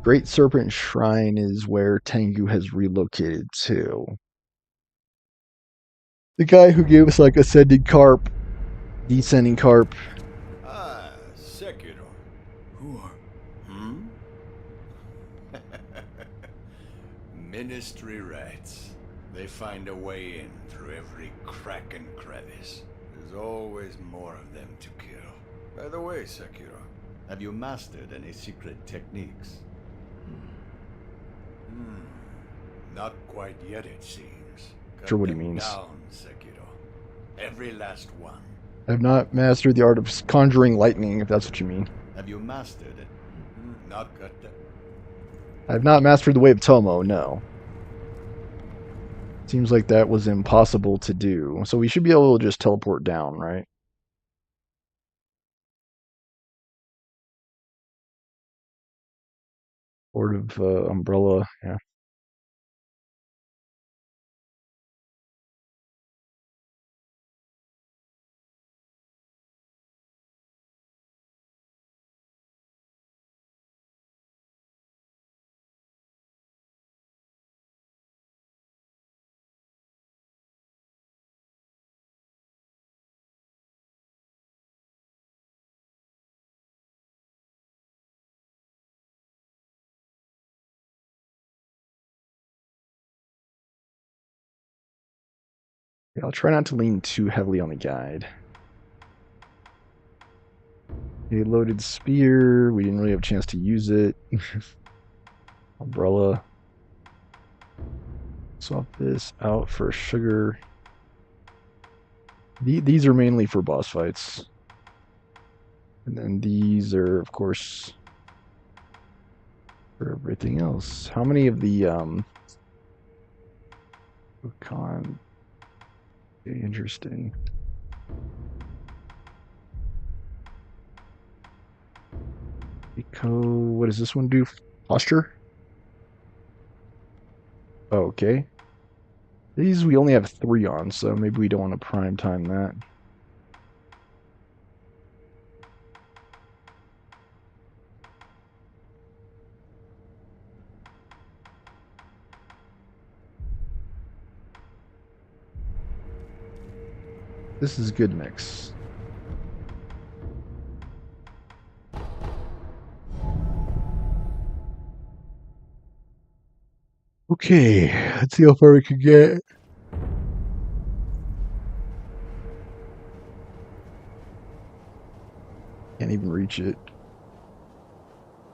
Great Serpent Shrine is where Tengu has relocated to. The guy who gave us like ascending carp, descending carp. Ah, Sekiro. Who are... Hmm? Ministry rats. They find a way in through every crack and crevice. There's always more of them to kill. By the way, Sekiro, have you mastered any secret techniques? Not quite yet, it seems. Cut Sure what he them means. down, Sekiro. Every last one. I have not mastered the art of conjuring lightning, if that's what you mean. Have you mastered it? Not cut them. I have not mastered the way of Tomo, no. Seems like that was impossible to do. So we should be able to just teleport down, right? Lord of Umbrella, yeah. Yeah, I'll try not to lean too heavily on the guide. A loaded spear. We didn't really have a chance to use it. Umbrella. Swap this out for sugar. These are mainly for boss fights. And then these are, of course, for everything else. How many of the con? Interesting. What does this one do? Posture? Oh, okay. These we only have 3 on, so maybe we don't want to prime time that. This is a good mix. Okay, let's see how far we can get. Can't even reach it.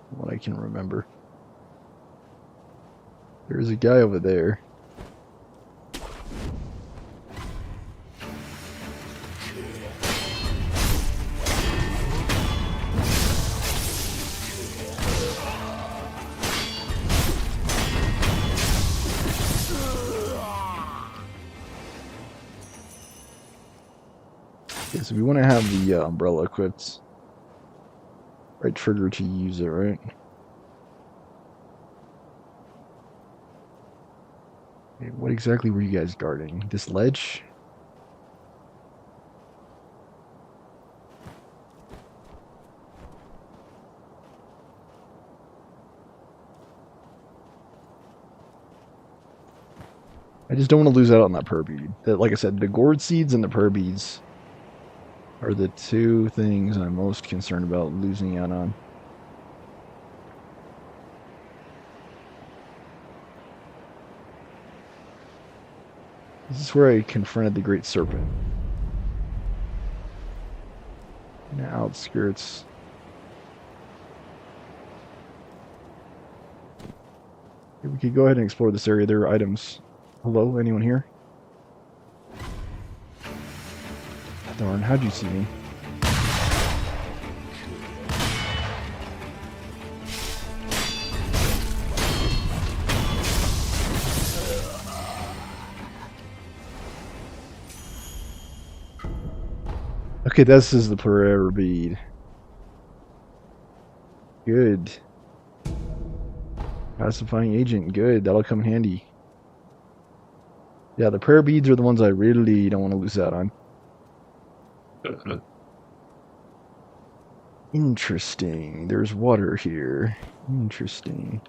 From what I can remember. There's a guy over there. So we want to have the umbrella equipped. Right trigger to use it, right? Okay, what exactly were you guys guarding? This ledge? I just don't want to lose out on that purr bead. Like I said, the gourd seeds and the purr beads are the two things I'm most concerned about losing out on. This is where I confronted the Great Serpent. In the outskirts. We could go ahead and explore this area. There are items. Hello, anyone here? Darn, how'd you see me? Okay, this is the forever bead. Good. Pacifying agent, good. That'll come in handy. Yeah, the prayer beads are the ones I really don't want to lose out on. Interesting. There's water here. Interesting.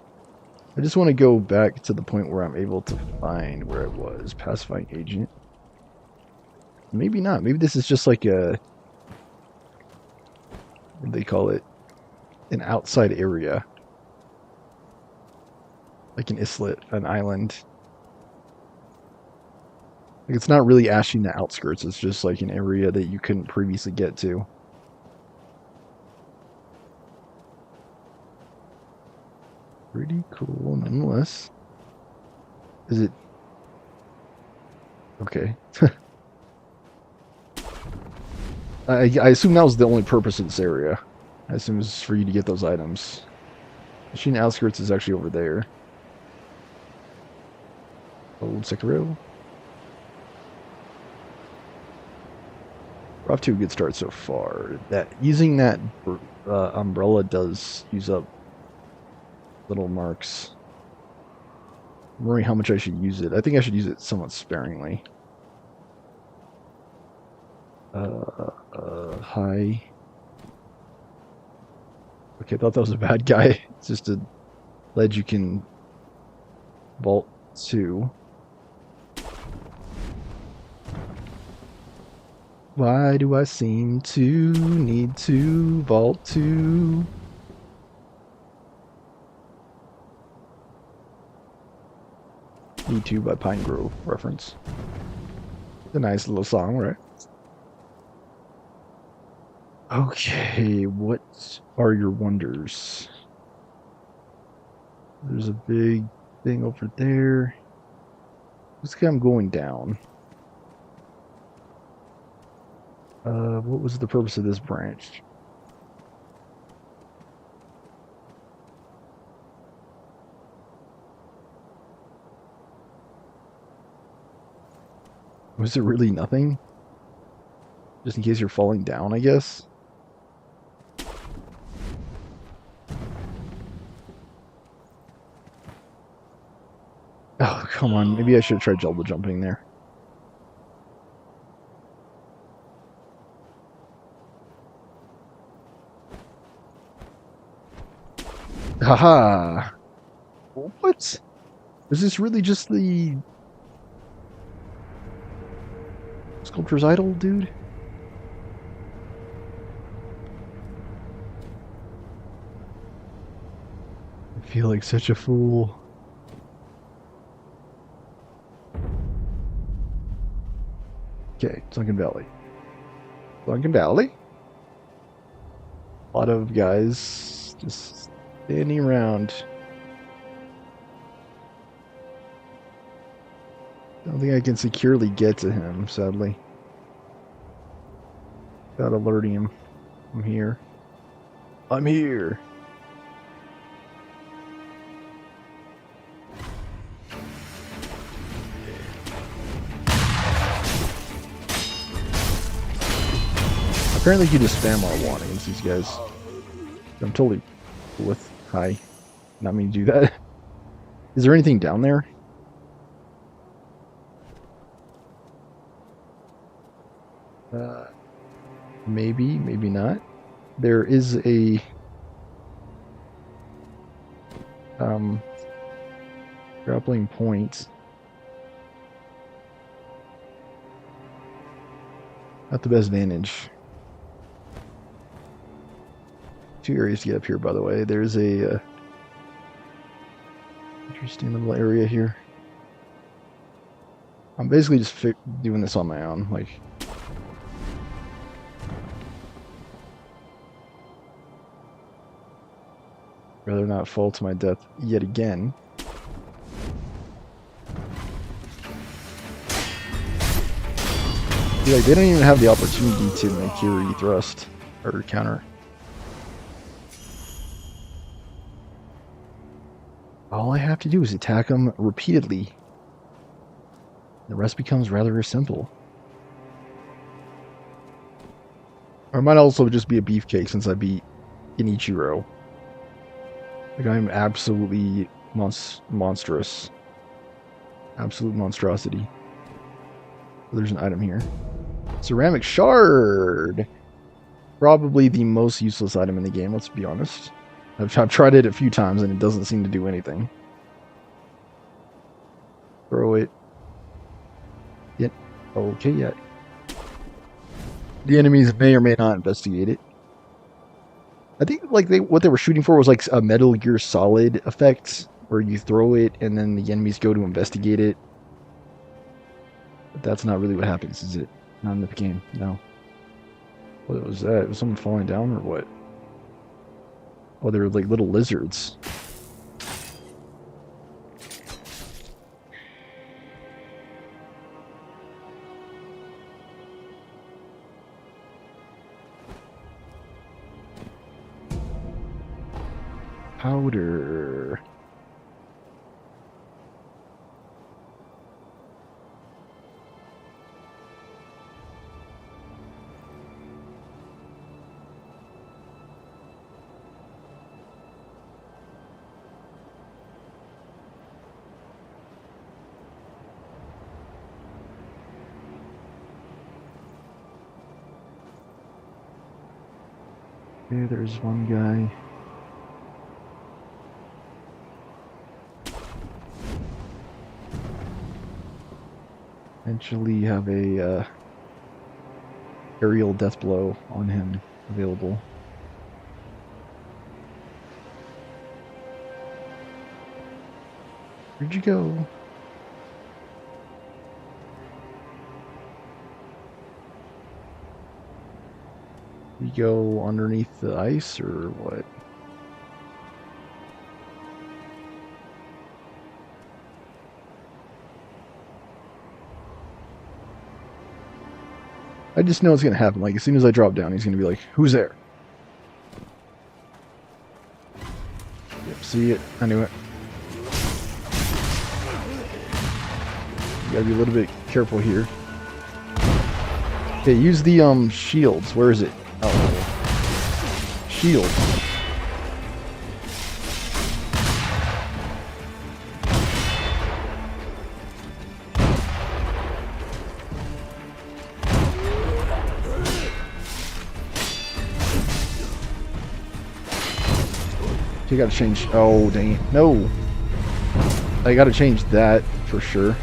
I just want to go back to the point where I'm able to find where it was. Pacifying agent. Maybe not. Maybe this is just like a... what do they call it? An outside area. Like an islet, an island. Like it's not really ashing the outskirts, it's just like an area that you couldn't previously get to. Pretty cool, nonetheless. Is it... okay. I assume that was the only purpose of this area. I assume it's for you to get those items. Machine outskirts is actually over there. Old Sekiro. We're off to a good start so far. That using that umbrella does use up little marks. I'm worrying how much I should use it. I think I should use it somewhat sparingly. Hi. Okay, I thought that was a bad guy. It's just a ledge you can vault to. Why do I seem to need to vault to? Need to by Pine Grove reference. It's a nice little song, right? Okay, what are your wonders? There's a big thing over there. Looks like I'm going down. What was the purpose of this branch? Was it really nothing? Just in case you're falling down, I guess? Oh, come on. Maybe I should have tried double jumping there. Haha! What? Is this really just the sculptor's idol, dude? I feel like such a fool. Okay, Sunken Valley. Sunken Valley? A lot of guys just standing around. I don't think I can securely get to him, sadly. Without alerting him. I'm here. I'm here! Apparently you just spam R1 against these guys. I'm totally cool with. Hi. Not mean to do that. Is there anything down there? Uh, maybe, maybe not. There is a grappling point. Not the best vantage. Two areas to get up here, by the way. There's a interesting little area here. I'm basically just doing this on my own. Like, rather not fall to my death yet again. Like, they don't even have the opportunity to make your thrust or counter. All I have to do is attack them repeatedly. The rest becomes rather simple. Or it might also just be a beefcake since I beat Inichiro. Like, I'm absolutely monstrous. Absolute monstrosity. There's an item here. Ceramic shard! Probably the most useless item in the game, let's be honest. I've tried it a few times and it doesn't seem to do anything. Throw it. Yet. Okay, yeah. The enemies may or may not investigate it. I think like what they were shooting for was like a Metal Gear Solid effect, where you throw it and then the enemies go to investigate it. But that's not really what happens, is it? Not in the game, no. What was that? Was someone falling down or what? Oh, they're like little lizards. Powder. Okay, there's one guy. Eventually have a aerial death blow on him available. Where'd you go? You go underneath the ice or what? I just know it's gonna happen. Like, as soon as I drop down, he's gonna be like, "Who's there?" Yep, see it. I knew it. You gotta be a little bit careful here. Okay, use the shields. Where is it? Oh, shields. You gotta change. Oh, dang it. No. I gotta change that for sure.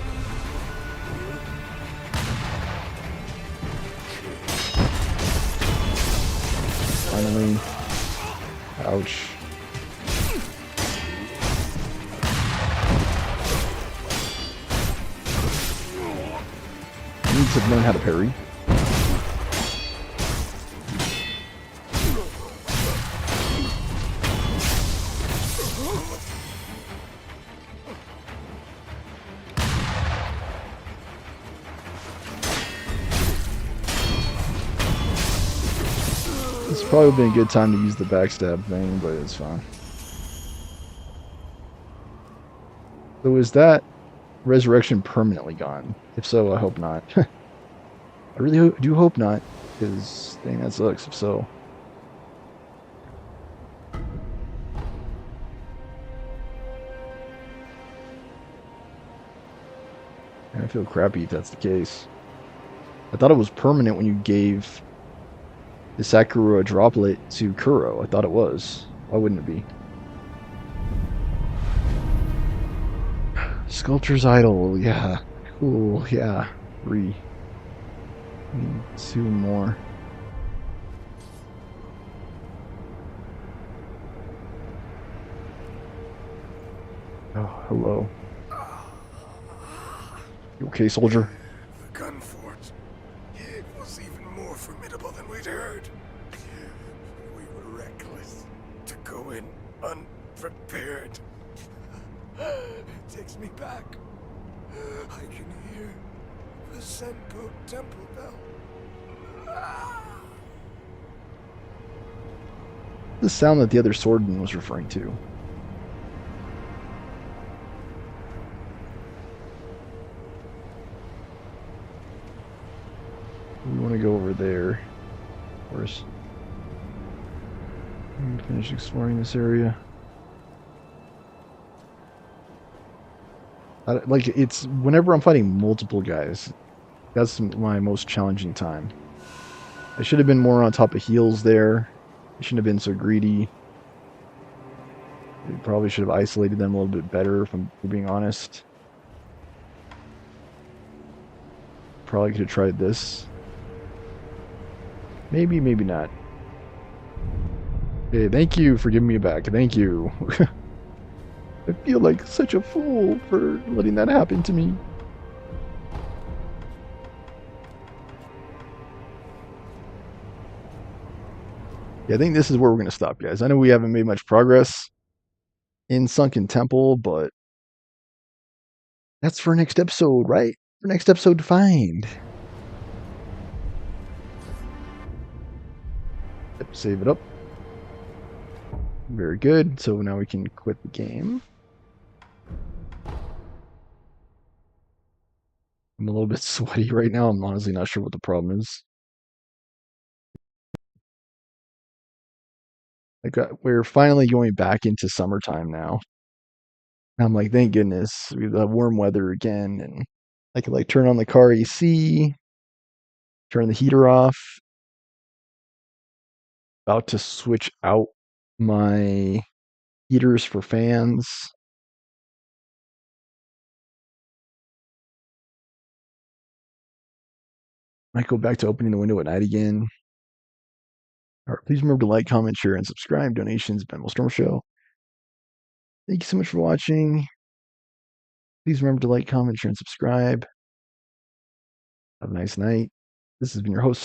Finally. Ouch. I need to learn how to parry. It's probably been a good time to use the backstab thing, but it's fine. So is that resurrection permanently gone? If so, I hope not. I really do hope not. because dang, that sucks. So I feel crappy if that's the case. I thought it was permanent when you gave the Sakura droplet to Kuro. I thought it was. Why wouldn't it be? Sculptor's Idol, yeah. Cool, yeah. 3. Need 2 more. Oh, hello. You okay, soldier? The gun fort. It was even more formidable than we'd heard. We were reckless to go in unprepared. It takes me back. I can hear the Senko temple bell. The sound that the other swordman was referring to. We want to go over there, of course. And finish exploring this area. Like, it's whenever I'm fighting multiple guys, that's my most challenging time. I should have been more on top of heals there. I shouldn't have been so greedy. I probably should have isolated them a little bit better, if I'm being honest. Probably could have tried this. Maybe, maybe not. Okay, thank you for giving me back. Thank you. I feel like such a fool for letting that happen to me. Yeah, I think this is where we're going to stop, guys. I know we haven't made much progress in Sunken Temple, but that's for next episode, right? For next episode to find. Yep, save it up. Very good. So now we can quit the game. I'm a little bit sweaty right now. I'm honestly not sure what the problem is. We're finally going back into summertime now. I'm like, thank goodness, we have warm weather again, and I could like turn on the car AC, turn the heater off. About to switch out my heaters for fans. Might go back to opening the window at night again. All right, please remember to like, comment, share, and subscribe. Donations, Ben Storm Show. Thank you so much for watching. Please remember to like, comment, share, and subscribe. Have a nice night. This has been your host,